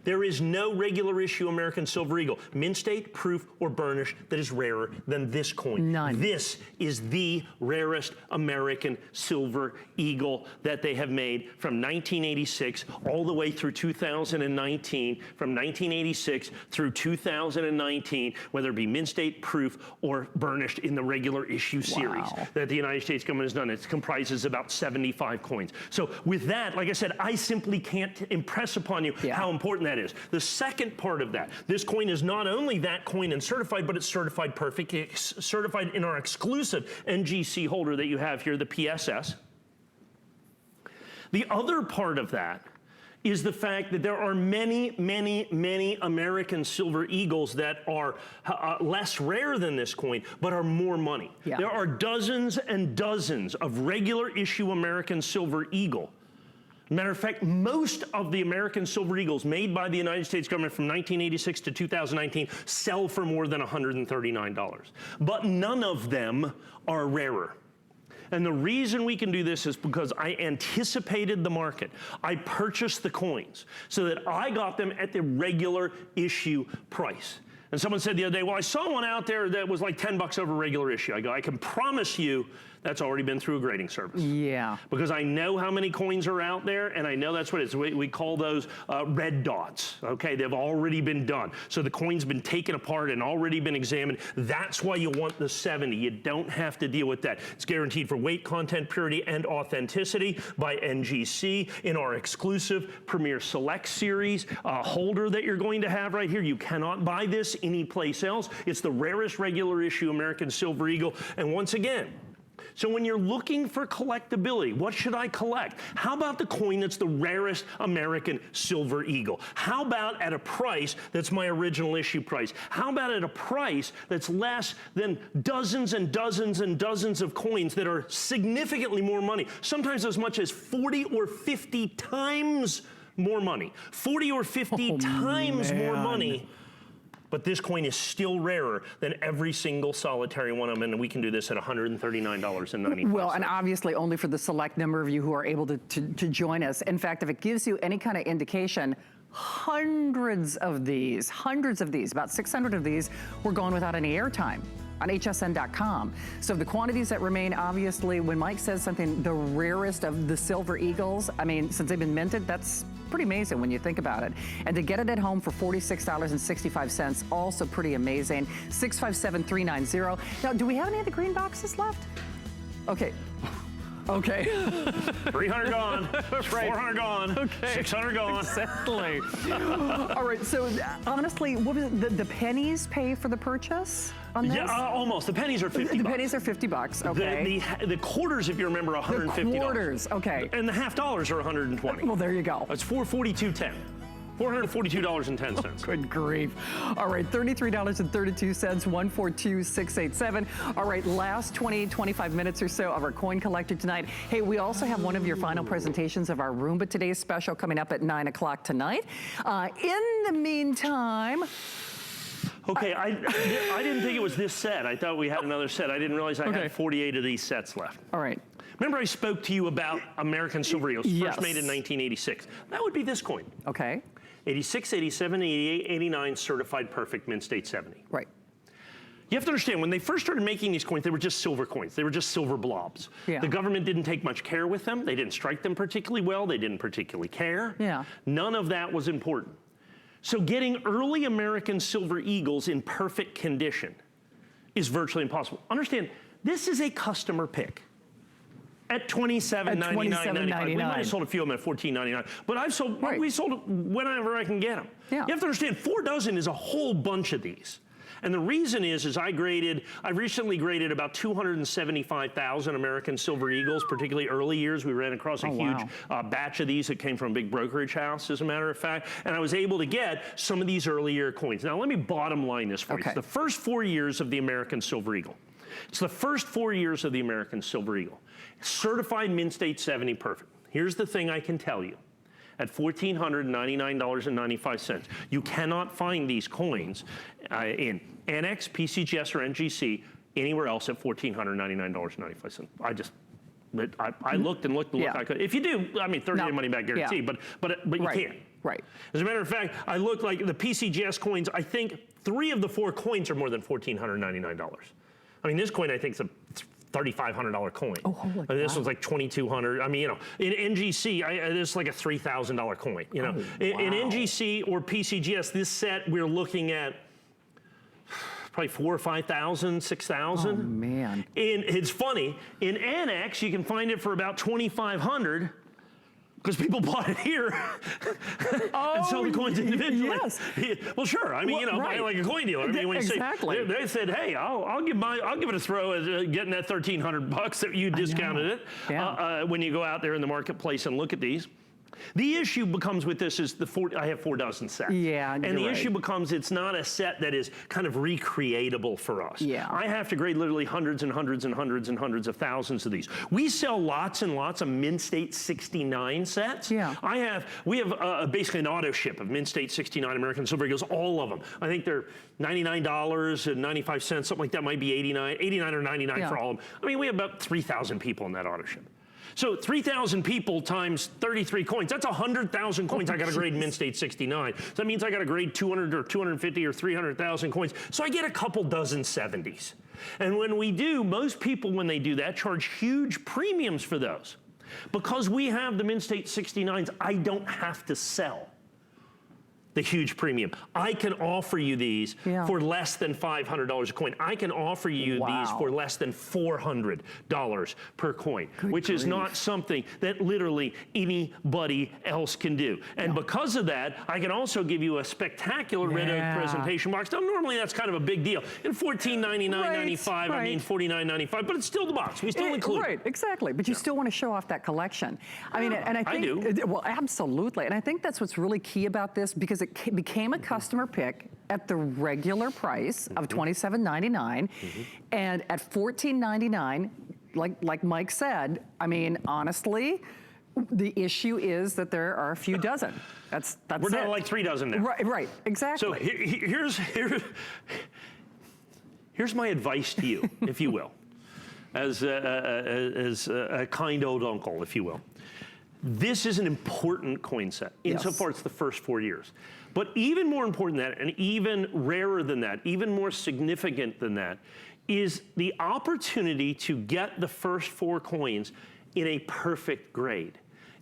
There is no regular issue American Silver Eagle, mint state, proof, or burnished that is rarer than this coin. None. This is the rarest American Silver Eagle that they have made from 1986 all the way through 2019, from 1986 through 2019, whether it be mint state, proof, or burnished in the regular issue series that the United States government has done. It comprises about 75 coins. So with that, like I said, I simply can't impress upon you how important that is. The second part of that, this coin is not only that coin and certified, but it's certified perfect. It's certified in our exclusive NGC holder that you have here, the PSS. The other part of that is the fact that there are many, many, many American Silver Eagles that are less rare than this coin, but are more money. There are dozens and dozens of regular issue American Silver Eagle. Matter of fact, most of the American Silver Eagles made by the United States government from 1986 to 2019 sell for more than $139. But none of them are rarer. And the reason we can do this is because I anticipated the market. I purchased the coins so that I got them at the regular issue price. And someone said the other day, well, I saw one out there that was like 10 bucks over regular issue. I go, I can promise you that's already been through a grading service. Yeah. Because I know how many coins are out there, and I know that's what it is. We call those red dots, okay? They've already been done. So the coin's been taken apart and already been examined. That's why you want the 70. You don't have to deal with that. It's guaranteed for weight, content, purity, and authenticity by NGC in our exclusive Premier Select Series holder that you're going to have right here. You cannot buy this anyplace else. It's the rarest regular issue American Silver Eagle. And once again, so when you're looking for collectability, what should I collect? How about the coin that's the rarest American Silver Eagle? How about at a price that's my original issue price? How about at a price that's less than dozens and dozens and dozens of coins that are significantly more money, sometimes as much as 40 or 50 times more money. 40 or 50 times more money. But this coin is still rarer than every single solitary one of them, and we can do this at $139.95. Well, and obviously only for the select number of you who are able to join us. In fact, if it gives you any kind of indication, hundreds of these, about 600 of these were gone without any airtime on hsn.com. So the quantities that remain, obviously, when Mike says something, the rarest of the Silver Eagles, I mean, since they've been minted, that's pretty amazing when you think about it. And to get it at home for $46.65, also pretty amazing. 657-390. Now, do we have any of the green boxes left? Okay. Okay. 300 gone, 400 gone, okay. 600 gone. Exactly. All right, so honestly, what was it, the pennies pay for the purchase on this? Yeah, almost. The pennies are 50 The bucks. pennies are 50 bucks, okay. The quarters, if you remember, are $150. The quarters, okay. And the half dollars are 120. Well, there you go. It's $442.10. $442.10. Good grief. All right, $33.32, 142-687. All right, last 25 minutes or so of our coin collector tonight. Hey, we also have one of your final presentations of our Roomba Today's special coming up at 9 o'clock tonight. In the meantime, okay, I didn't think it was this set. I thought we had another set. I didn't realize I had 48 of these sets left. All right. Remember I spoke to you about American Silver Eagles, first made in 1986. That would be this coin. Okay. 86, 87, 88, 89, certified perfect, mint state 70. Right. You have to understand, when they first started making these coins, they were just silver coins. They were just silver blobs. Yeah. The government didn't take much care with them. They didn't strike them particularly well. They didn't particularly care. Yeah. None of that was important. So getting early American Silver Eagles in perfect condition is virtually impossible. Understand, this is a customer pick. At $27.99. We might have sold a few of them at $14.99, but we sold it whenever I can get them. Yeah. You have to understand, 4 dozen is a whole bunch of these. And the reason is I recently graded about 275,000 American Silver Eagles, particularly early years. We ran across a huge batch of these that came from a big brokerage house, as a matter of fact. And I was able to get some of these early year coins. Now, let me bottom line this for you. It's the first 4 years of the American Silver Eagle. It's the first 4 years of the American Silver Eagle. Certified mint state 70 perfect. Here's the thing I can tell you. At $1,499.95, you cannot find these coins in NX, PCGS, or NGC anywhere else at $1,499.95. I looked and looked and looked. I could. If you do, I mean, 30-day money back guarantee, but you can't. Right. As a matter of fact, I looked like the PCGS coins, I think 3 of the 4 coins are more than $1,499. I mean, this coin I think is a $3,500 coin. Oh, holy this wow. one's like $2,200. I mean, you know, in NGC, this is like a $3,000 coin. You know, in NGC or PCGS, this set we're looking at probably 4,000 or 5,000, 6,000. Oh man! It's funny. In Annex, you can find it for about 2,500. Because people bought it here and sell the coins individually. Yes. Well, sure. I mean, you know, right. Like a coin dealer. I mean, when exactly. you say, they said, hey, I'll give it a throw at getting that $1,300 that you discounted it when you go out there in the marketplace and look at these. The issue becomes with this is I have 4 dozen sets. Yeah, and the issue becomes it's not a set that is kind of recreatable for us. Yeah. I have to grade literally hundreds and hundreds and hundreds and hundreds of thousands of these. We sell lots and lots of Mint State 69 sets. Yeah. We have basically an auto ship of Mint State 69 American Silver Eagles, all of them. I think they're $99.95, something like that, might be 89 or 99 for all of them. I mean, we have about 3,000 people in that auto ship. So 3,000 people times 33 coins, that's 100,000 coins I got to grade Mint State 69. So that means I got to grade 200 or 250 or 300,000 coins. So I get a couple dozen 70s. And when we do, most people when they do that charge huge premiums for those. Because we have the Mint State 69s, I don't have to sell the huge premium. I can offer you these for less than $500 a coin. I can offer you these for less than $400 per coin, which is not something that literally anybody else can do. And because of that, I can also give you a spectacular red oak presentation box. Now, normally that's kind of a big deal. In $14.99.95, I mean $49.95, but it's still the box. We still include it. Right, exactly. But you still want to show off that collection. I mean, and I think, do. Well, absolutely. And I think that's what's really key about this, because it became a customer pick at the regular price of $27.99, and at $14.99, like Mike said, I mean, honestly, the issue is that there are a few dozen. That's We're down to like 3 dozen now. Right, exactly. So here's my advice to you, if you will, as a kind old uncle, if you will. This is an important coin set, insofar it's the first 4 years. But even more important than that, and even rarer than that, even more significant than that, is the opportunity to get the first 4 coins in a perfect grade,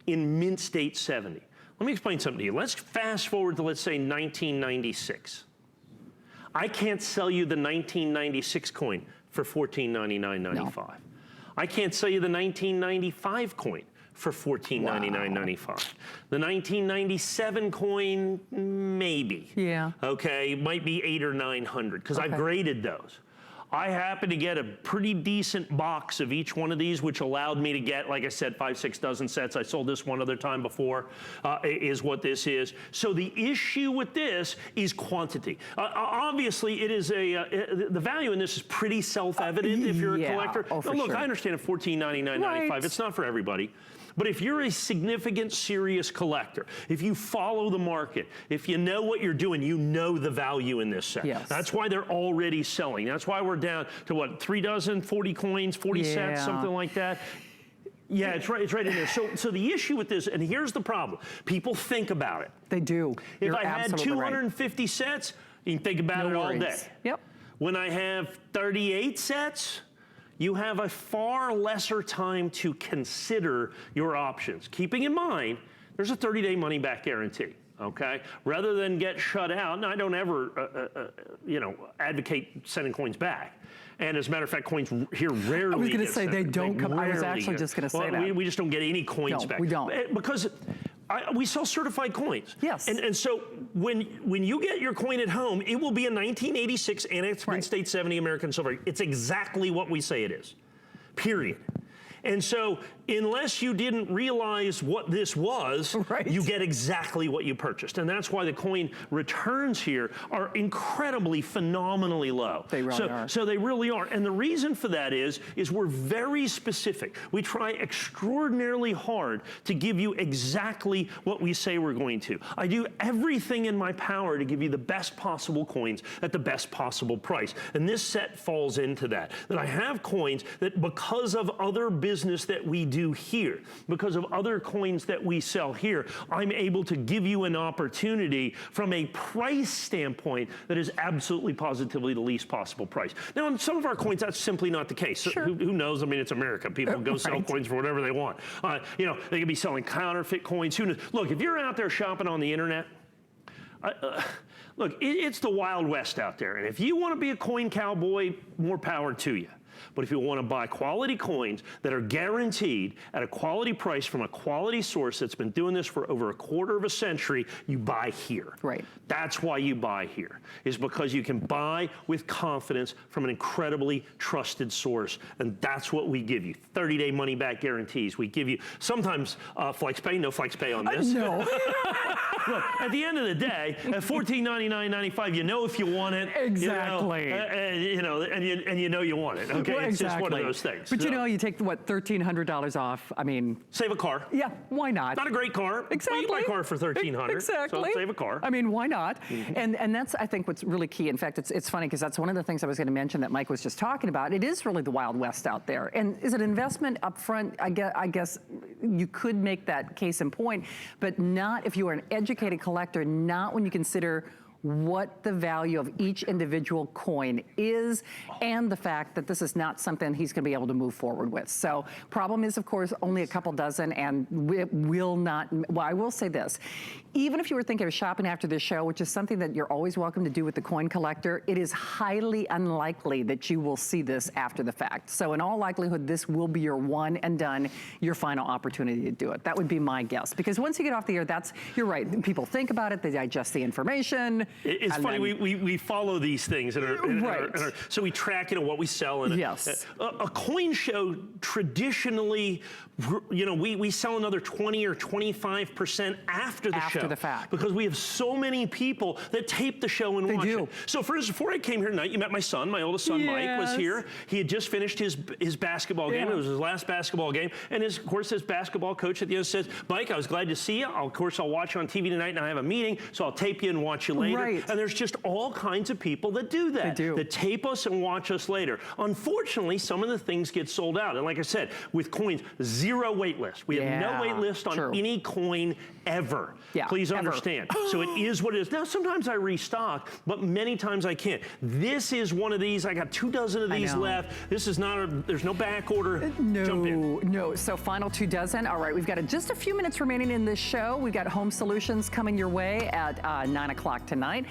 in Mint State 70. Let me explain something to you. Let's fast forward to, let's say, 1996. I can't sell you the 1996 coin for $14.99.95. No. I can't sell you the 1995 coin for $14.99.95. The 1997 coin, maybe. Yeah. Okay, might be 800 or 900, because I've graded those. I happen to get a pretty decent box of each one of these, which allowed me to get, like I said, 5, 6 dozen sets. I sold this one other time before, is what this is. So the issue with this is quantity. Obviously, it is the value in this is pretty self-evident if you're a collector. Oh, for look, sure. I understand at $14.99.95, it's not for everybody. But if you're a significant, serious collector, if you follow the market, if you know what you're doing, you know the value in this set. Yes. That's why they're already selling. That's why we're down to what, 3 dozen, 40 coins, 40 sets, something like that. Yeah, it's right in there. So the issue with this, and here's the problem. People think about it. They do. If I had 250 sets, you can think about it all day. Yep. When I have 38 sets, you have a far lesser time to consider your options. Keeping in mind, there's a 30-day money-back guarantee, okay? Rather than get shut out, and I don't ever, advocate sending coins back. And as a matter of fact, coins here rarely get sent. I was going to say, they don't come, I was actually just going to say that. We just don't get any coins back. We don't. Because we sell certified coins. Yes. And so when you get your coin at home, it will be a 1986 Annex Mint State 70 American Silver. It's exactly what we say it is, period. And so unless you didn't realize what this was, you get exactly what you purchased. And that's why the coin returns here are incredibly, phenomenally low. They really are. So they really are. And the reason for that is we're very specific. We try extraordinarily hard to give you exactly what we say we're going to. I do everything in my power to give you the best possible coins at the best possible price. And this set falls into that. That I have coins that, because of other business that we do here, because of other coins that we sell here, I'm able to give you an opportunity from a price standpoint that is absolutely positively the least possible price. Now, on some of our coins, that's simply not the case. Sure. Who knows? I mean, it's America. People go sell coins for whatever they want. You know, they could be selling counterfeit coins. Who knows? Look, if you're out there shopping on the internet, look, it's the Wild West out there. And if you want to be a coin cowboy, more power to you. But if you want to buy quality coins that are guaranteed at a quality price from a quality source that's been doing this for over a quarter of a century, you buy here. Right. That's why you buy here, is because you can buy with confidence from an incredibly trusted source. And that's what we give you. 30-day money-back guarantees. We give you sometimes flex pay, no flex pay on this. No. Look, at the end of the day, at $14.99.95, you know if you want it. Exactly. You know, and you know you want it. Okay, Well, it's exactly. just one of those things. But you know, you take what, $1,300 off. I mean, save a car. yeah, why not? Not a great car. Exactly. But you buy a car for $1,300. Exactly. So save a car. I mean, why not? And that's, I think, what's really key. In fact, it's funny because that's one of the things I was going to mention that Mike was just talking about. It is really the Wild West out there. And is it investment up front? I guess you could make that case in point, but not if you are an educated collector, not when you consider what the value of each individual coin is, and the fact that this is not something he's going to be able to move forward with. So problem is, of course, only a couple dozen, and it will not, well, I will say this, even if you were thinking of shopping after this show, which is something that you're always welcome to do with the coin collector, it is highly unlikely that you will see this after the fact. So in all likelihood, this will be your one and done, your final opportunity to do it. That would be my guess. Because once you get off the air, you're right, people think about it, they digest the information. It's funny, we follow these things so we track, you know, what we sell. And yes. A coin show traditionally, you know, we sell another 20 or 25% after the show. After the fact. Because we have so many people that tape the show and watch it. So for instance, before I came here tonight, you met my son, my oldest son, Mike, was here. He had just finished his basketball game. It was his last basketball game. And of course, his basketball coach at the end says, Mike, I was glad to see you. Of course, I'll watch you on TV tonight, and I have a meeting, so I'll tape you and watch you later. Right. And there's just all kinds of people that do that. They do. That tape us and watch us later. Unfortunately, some of the things get sold out. And like I said, with coins, zero wait list. We have no wait list on any coin ever. Please understand. So it is what it is. Now, sometimes I restock, but many times I can't. This is one of these. I got 2 dozen of these left. This is not there's no back order. Jump in. No. So final 2 dozen. All right, we've got just a few minutes remaining in this show. We've got Home Solutions coming your way at 9 o'clock tonight.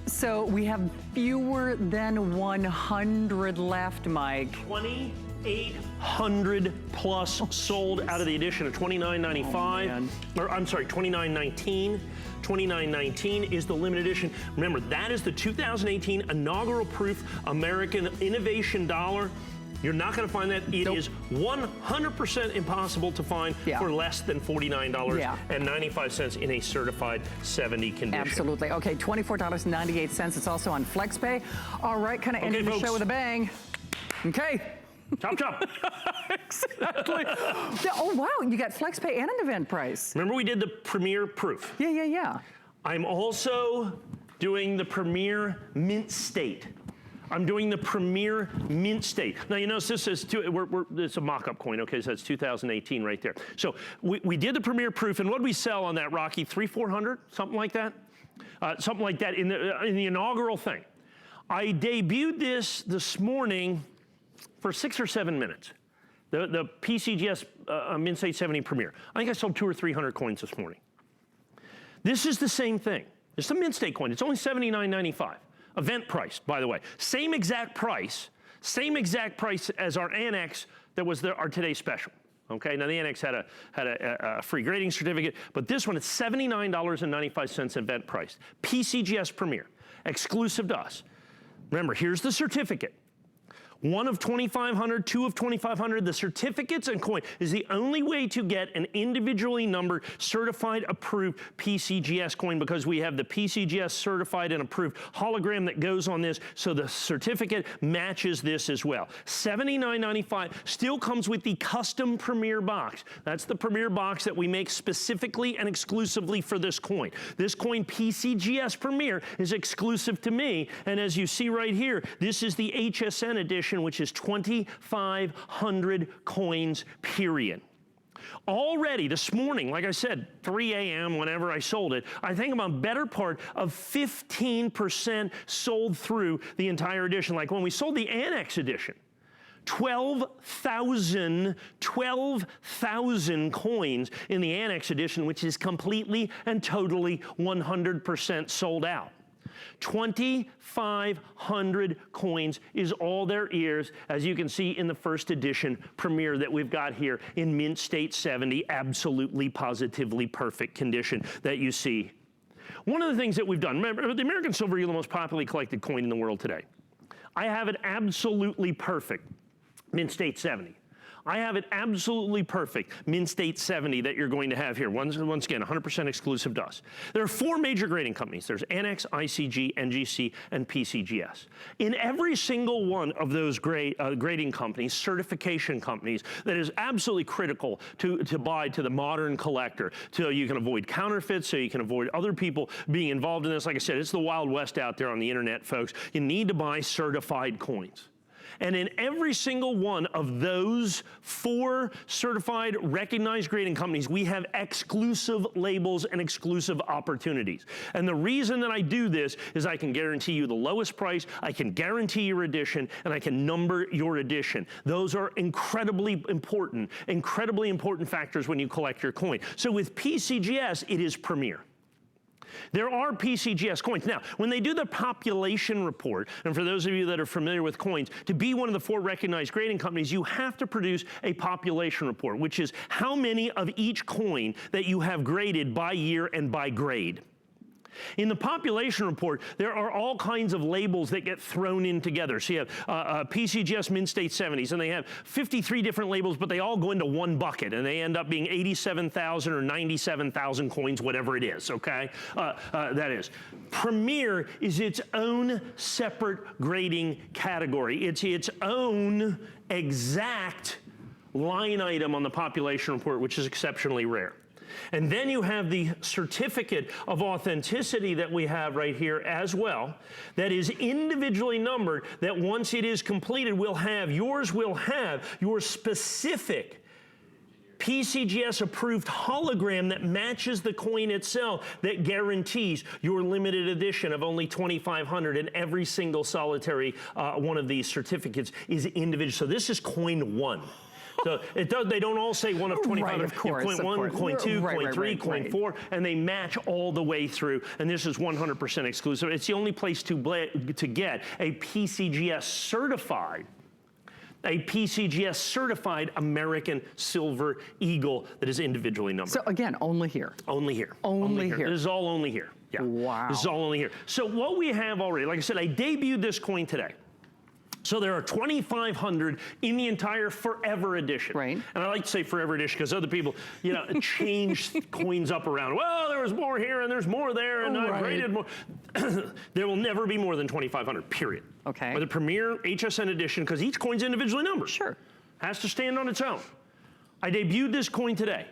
So we have fewer than 100 left, Mike. 2,800 plus sold out of the edition of $29.95. Or I'm sorry, $29.19. $29.19 is the limited edition. Remember, that is the 2018 inaugural proof American Innovation Dollar. You're not going to find that. It is 100% impossible to find for less than $49.95 in a certified 70 condition. Absolutely. Okay, $24.98. It's also on FlexPay. All right, kind of ending the show with a bang. Okay. Chop, chop. Exactly. Oh, wow, you got FlexPay and an event price. Remember we did the Premier Proof? Yeah. I'm also doing the Premier Mint State. I'm doing the Premier Mint State. Now, you notice this is it's a mock-up coin, okay, so that's 2018 right there. So we did the Premier Proof, and what did we sell on that, Rocky? 300-400, something like that? Something like that in the inaugural thing. I debuted this morning for 6 or 7 minutes. The PCGS Mint State 70 Premier. I think I sold 200 or 300 coins this morning. This is the same thing. It's a Mint State coin. It's only $79.95. Event price, by the way. Same exact price as our Annex that was our today's special. Okay, now the Annex had a free grading certificate, but this one is $79.95 event price. PCGS Premier, exclusive to us. Remember, here's the certificate. 1 of 2,500, 2 of 2,500. The certificates and coin is the only way to get an individually numbered, certified, approved PCGS coin, because we have the PCGS certified and approved hologram that goes on this, so the certificate matches this as well. $79.95 still comes with the custom Premier box. That's the Premier box that we make specifically and exclusively for this coin. This coin, PCGS Premier, is exclusive to me, and as you see right here, this is the HSN edition edition, which is 2,500 coins, period. Already this morning, like I said, 3 a.m. whenever I sold it, I think I'm a better part of 15% sold through the entire edition. Like when we sold the Annex edition, 12,000 coins in the Annex edition, which is completely and totally 100% sold out. 2,500 coins is all there is, as you can see in the first edition premiere that we've got here in mint state 70, absolutely positively perfect condition that you see. One of the things that we've done, remember, the American Silver Eagle, the most popularly collected coin in the world today. I have it absolutely perfect, mint state 70. I have it absolutely perfect, mint state 70 that you're going to have here. Once again, 100% exclusive to us. There are 4 major grading companies. There's Annex, ICG, NGC, and PCGS. In every single one of those grading companies, certification companies, that is absolutely critical to buy to the modern collector, so you can avoid counterfeits, so you can avoid other people being involved in this. Like I said, it's the Wild West out there on the internet, folks. You need to buy certified coins. And in every single one of those 4 certified, recognized grading companies, we have exclusive labels and exclusive opportunities. And the reason that I do this is I can guarantee you the lowest price, I can guarantee your edition, and I can number your edition. Those are incredibly important factors when you collect your coin. So with PCGS, it is premier. There are PCGS coins. Now, when they do the population report, and for those of you that are familiar with coins, to be one of the 4 recognized grading companies, you have to produce a population report, which is how many of each coin that you have graded by year and by grade. In the population report, there are all kinds of labels that get thrown in together. So you have PCGS mint state 70s, and they have 53 different labels, but they all go into one bucket, and they end up being 87,000 or 97,000 coins, whatever it is, okay? That is. Premier is its own separate grading category. It's its own exact line item on the population report, which is exceptionally rare. And then you have the certificate of authenticity that we have right here as well, that is individually numbered, that once it is completed, yours will have your specific PCGS approved hologram that matches the coin itself, that guarantees your limited edition of only 2,500, and every single solitary one of these certificates is individual. So this is coin 1. So they don't all say 1 of 25. Right, of course, coin 1, coin 2, coin 3, coin 4, and they match all the way through. And this is 100% exclusive. It's the only place to get a PCGS certified American Silver Eagle that is individually numbered. So again, only here. Only here. Only here. This is all only here. Yeah. Wow. This is all only here. So what we have already, like I said, I debuted this coin today. So there are 2,500 in the entire Forever Edition. Right. And I like to say Forever Edition because other people, change coins up around. Well, there was more here and there's more there, and I graded more. There will never be more than 2,500, period. Okay. Or the Premier HSN Edition, because each coin's individually numbered. Sure. Has to stand on its own. I debuted this coin today.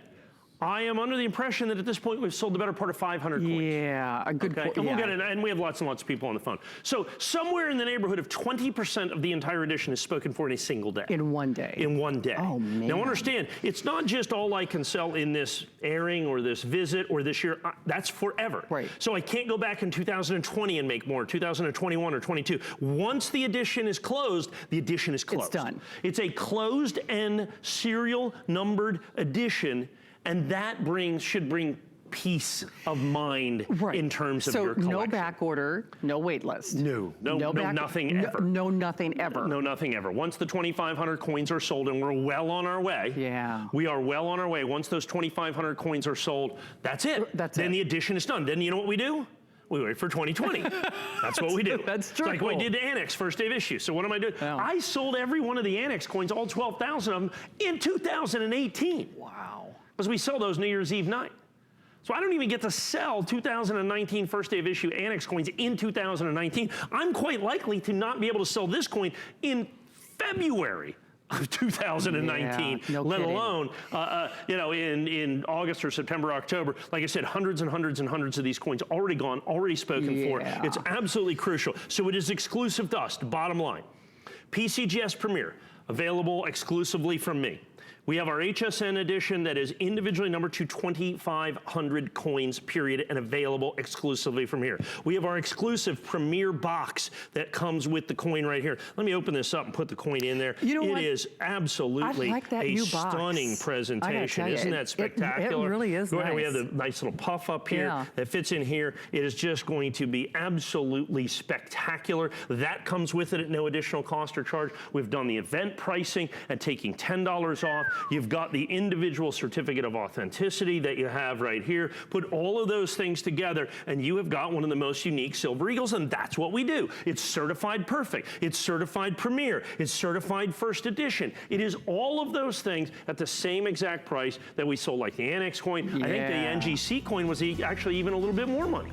I am under the impression that at this point we've sold the better part of 500 coins. Yeah, a good point. And we'll get it, and we have lots and lots of people on the phone. So somewhere in the neighborhood of 20% of the entire edition is spoken for in a single day. In one day. In one day. Oh, man. Now understand, it's not just all I can sell in this airing or this visit or this year. That's forever. Right. So I can't go back in 2020 and make more, 2021 or 22. Once the edition is closed, the edition is closed. It's done. It's a closed and serial numbered edition. And that should bring peace of mind in terms of your collection. So no back order, no wait list. No, nothing ever. No, nothing ever. No, nothing ever. Once the 2,500 coins are sold, and we're well on our way. Yeah. We are well on our way. Once those 2,500 coins are sold, that's it. Then the edition is done. Then you know what we do? We wait for 2020. That's what we do. That's true. It's like what I did to Annex, first day of issue. So what am I doing? Wow. I sold every one of the Annex coins, all 12,000 of them, in 2018. Wow. Because we sell those New Year's Eve night. So I don't even get to sell 2019 first day of issue Annex coins in 2019. I'm quite likely to not be able to sell this coin in February of 2019, let alone in August or September, October. Like I said, hundreds and hundreds and hundreds of these coins already gone, already spoken for. It's absolutely crucial. So it is exclusive to us, bottom line. PCGS Premier, available exclusively from me. We have our HSN edition that is individually numbered to 2,500 coins, period, and available exclusively from here. We have our exclusive Premier box that comes with the coin right here. Let me open this up and put the coin in there. You know what? It is absolutely a stunning presentation. Isn't that spectacular? It really is nice. We have the nice little puff up here that fits in here. It is just going to be absolutely spectacular. That comes with it at no additional cost or charge. We've done the event pricing and taking $10 off. You've got the individual certificate of authenticity that you have right here. Put all of those things together and you have got one of the most unique Silver Eagles, and that's what we do. It's certified perfect. It's certified premier. It's certified first edition. It is all of those things at the same exact price that we sold, like the Annex coin. I think the NGC coin was actually even a little bit more money.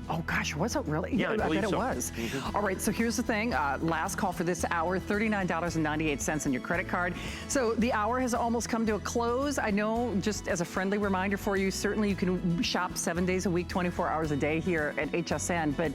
Oh gosh, was it really? Yeah, I believe bet so. It was. All right, so here's the thing. Last call for this hour, $39.98 on your credit card. So the hour has almost come to a close. I know, just as a friendly reminder for you, certainly you can shop 7 days a week, 24 hours a day here at HSN, but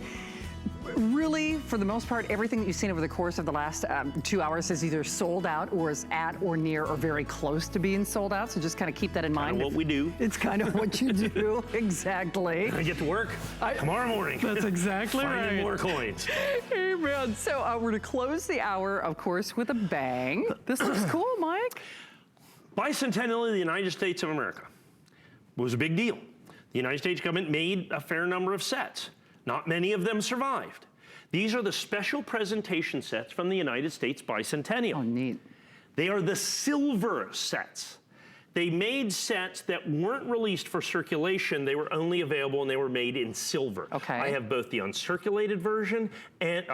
really, for the most part, everything that you've seen over the course of the last 2 hours is either sold out or is at or near or very close to being sold out. So just kind of keep that in mind. Kind of what we do. It's kind of what you do. Exactly. I get to work tomorrow morning. That's exactly right. Finding more coins. Amen. So we're going to close the hour, of course, with a bang. This looks cool, Mike. Bicentennial of the United States of America was a big deal. The United States government made a fair number of sets. Not many of them survived. These are the special presentation sets from the United States Bicentennial. Oh, neat. They are the silver sets. They made sets that weren't released for circulation. They were only available and they were made in silver. Okay. I have both the uncirculated version and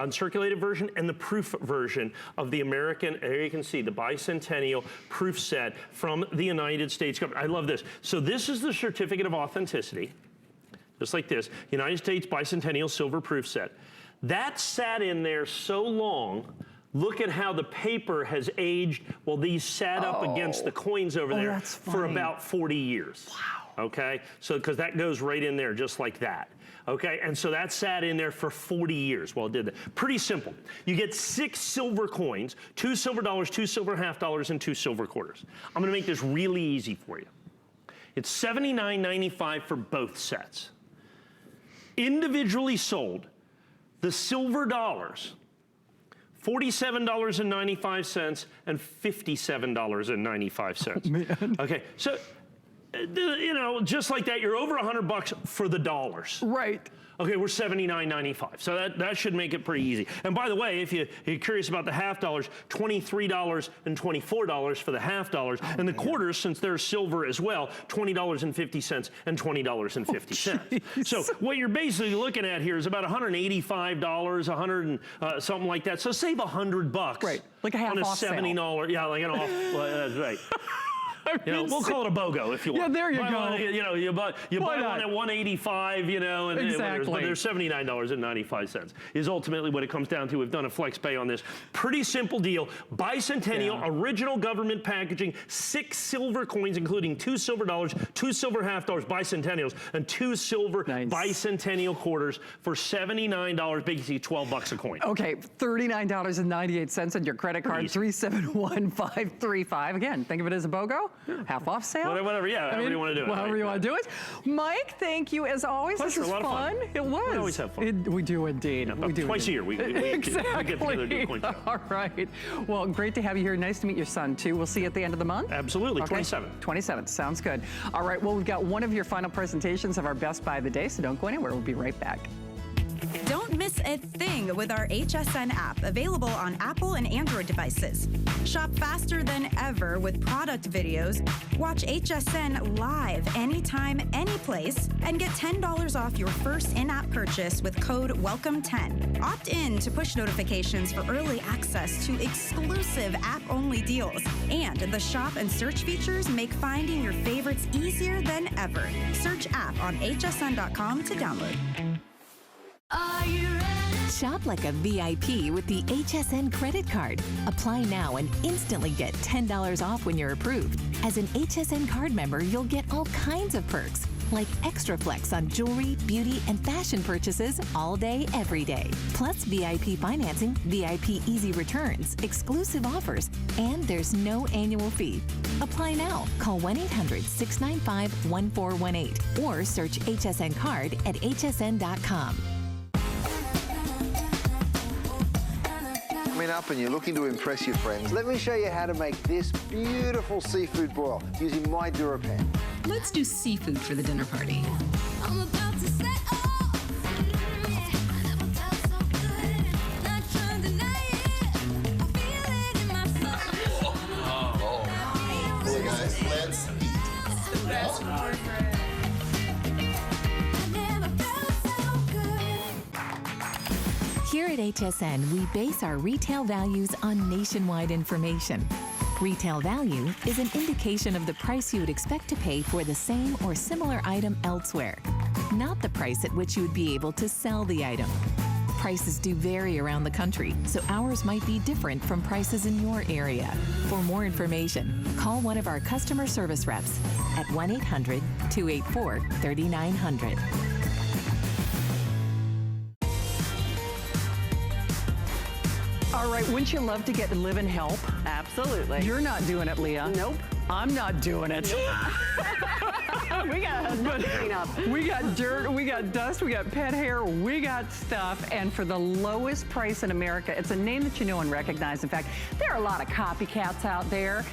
the proof version of the American, there you can see the Bicentennial proof set from the United States government. I love this. So this is the certificate of authenticity. Just like this, United States Bicentennial Silver Proof Set. That sat in there so long, look at how the paper has aged. Well, these sat up against the coins over there for about 40 years. Wow. Okay, so because that goes right in there just like that. Okay, and so that sat in there for 40 years while it did that. Pretty simple. You get 6 silver coins, 2 silver dollars, 2 silver half dollars, and 2 silver quarters. I'm gonna make this really easy for you. It's $79.95 for both sets. Individually sold, the silver dollars, $47.95 and $57.95. Oh, man. Okay, so, you know, just like that, you're over $100 for the dollars. Right. Okay, we're $79.95, so that should make it pretty easy. And by the way, if you're curious about the half dollars, $23 and $24 for the half dollars, and the quarters, since they're silver as well, $20.50 and $20.50. So what you're basically looking at here is about $185, something like that. So save $100. Right, like a half on a off $70, sale. yeah, like an off. That's right. You know, we'll call it a BOGO if you want. Yeah, there you go. You know, you buy one at $185, you know, and exactly. but there's $79.95 is ultimately what it comes down to. We've done a flex pay on this. Pretty simple deal. Bicentennial, original government packaging, 6 silver coins, including 2 silver dollars, 2 silver half dollars, Bicentennials, and 2 silver Bicentennial quarters for $79, basically $12 a coin. Okay, $39.98 on your credit card, 371535. Again, think of it as a BOGO. Half off sale? Whatever, yeah, however you want to do it. However you want to do it. Mike, thank you as always. Pleasure, This is a lot of fun. It was. We always have fun. We do indeed. Yeah, we do. Twice a year we exactly. get together and do a coin show. All right. Well, great to have you here. Nice to meet your son, too. We'll see you at the end of the month. Absolutely, Okay. 27th. 27th, sounds good. All right, well, we've got one of your final presentations of our Best Buy of the Day, so don't go anywhere. We'll be right back. Don't miss a thing with our HSN app, available on Apple and Android devices. Shop faster than ever with product videos. Watch HSN live anytime, anyplace, and get $10 off your first in-app purchase with code WELCOME10. Opt in to push notifications for early access to exclusive app-only deals. And the shop and search features make finding your favorites easier than ever. Search app on hsn.com to download. Are you ready? Shop like a VIP with the HSN credit card. Apply now and instantly get $10 off when you're approved. As an HSN card member, you'll get all kinds of perks, like extra flex on jewelry, beauty, and fashion purchases all day, every day. Plus VIP financing, VIP easy returns, exclusive offers, and there's no annual fee. Apply now. Call 1-800-695-1418 or search HSN card at hsn.com. Coming up and you're looking to impress your friends, let me show you how to make this beautiful seafood broil using my DuraPan. Let's do seafood for the dinner party. I'm about to say, oh, yeah, I never felt so good. Not trying to deny it. I feel it in my soul. Hey guys, let's eat. It's the best boyfriend. I never felt so good. Here at HSN, we base our retail values on nationwide information. Retail value is an indication of the price you would expect to pay for the same or similar item elsewhere, not the price at which you would be able to sell the item. Prices do vary around the country, so ours might be different from prices in your area. For more information, call one of our customer service reps at 1-800-284-3900. All right, wouldn't you love to get live-in help? Absolutely. You're not doing it, Leah. Nope. I'm not doing it. We got a clean up. We got dirt, we got dust, we got pet hair, we got stuff, and for the lowest price in America, it's a name that you know and recognize. In fact, there are a lot of copycats out there.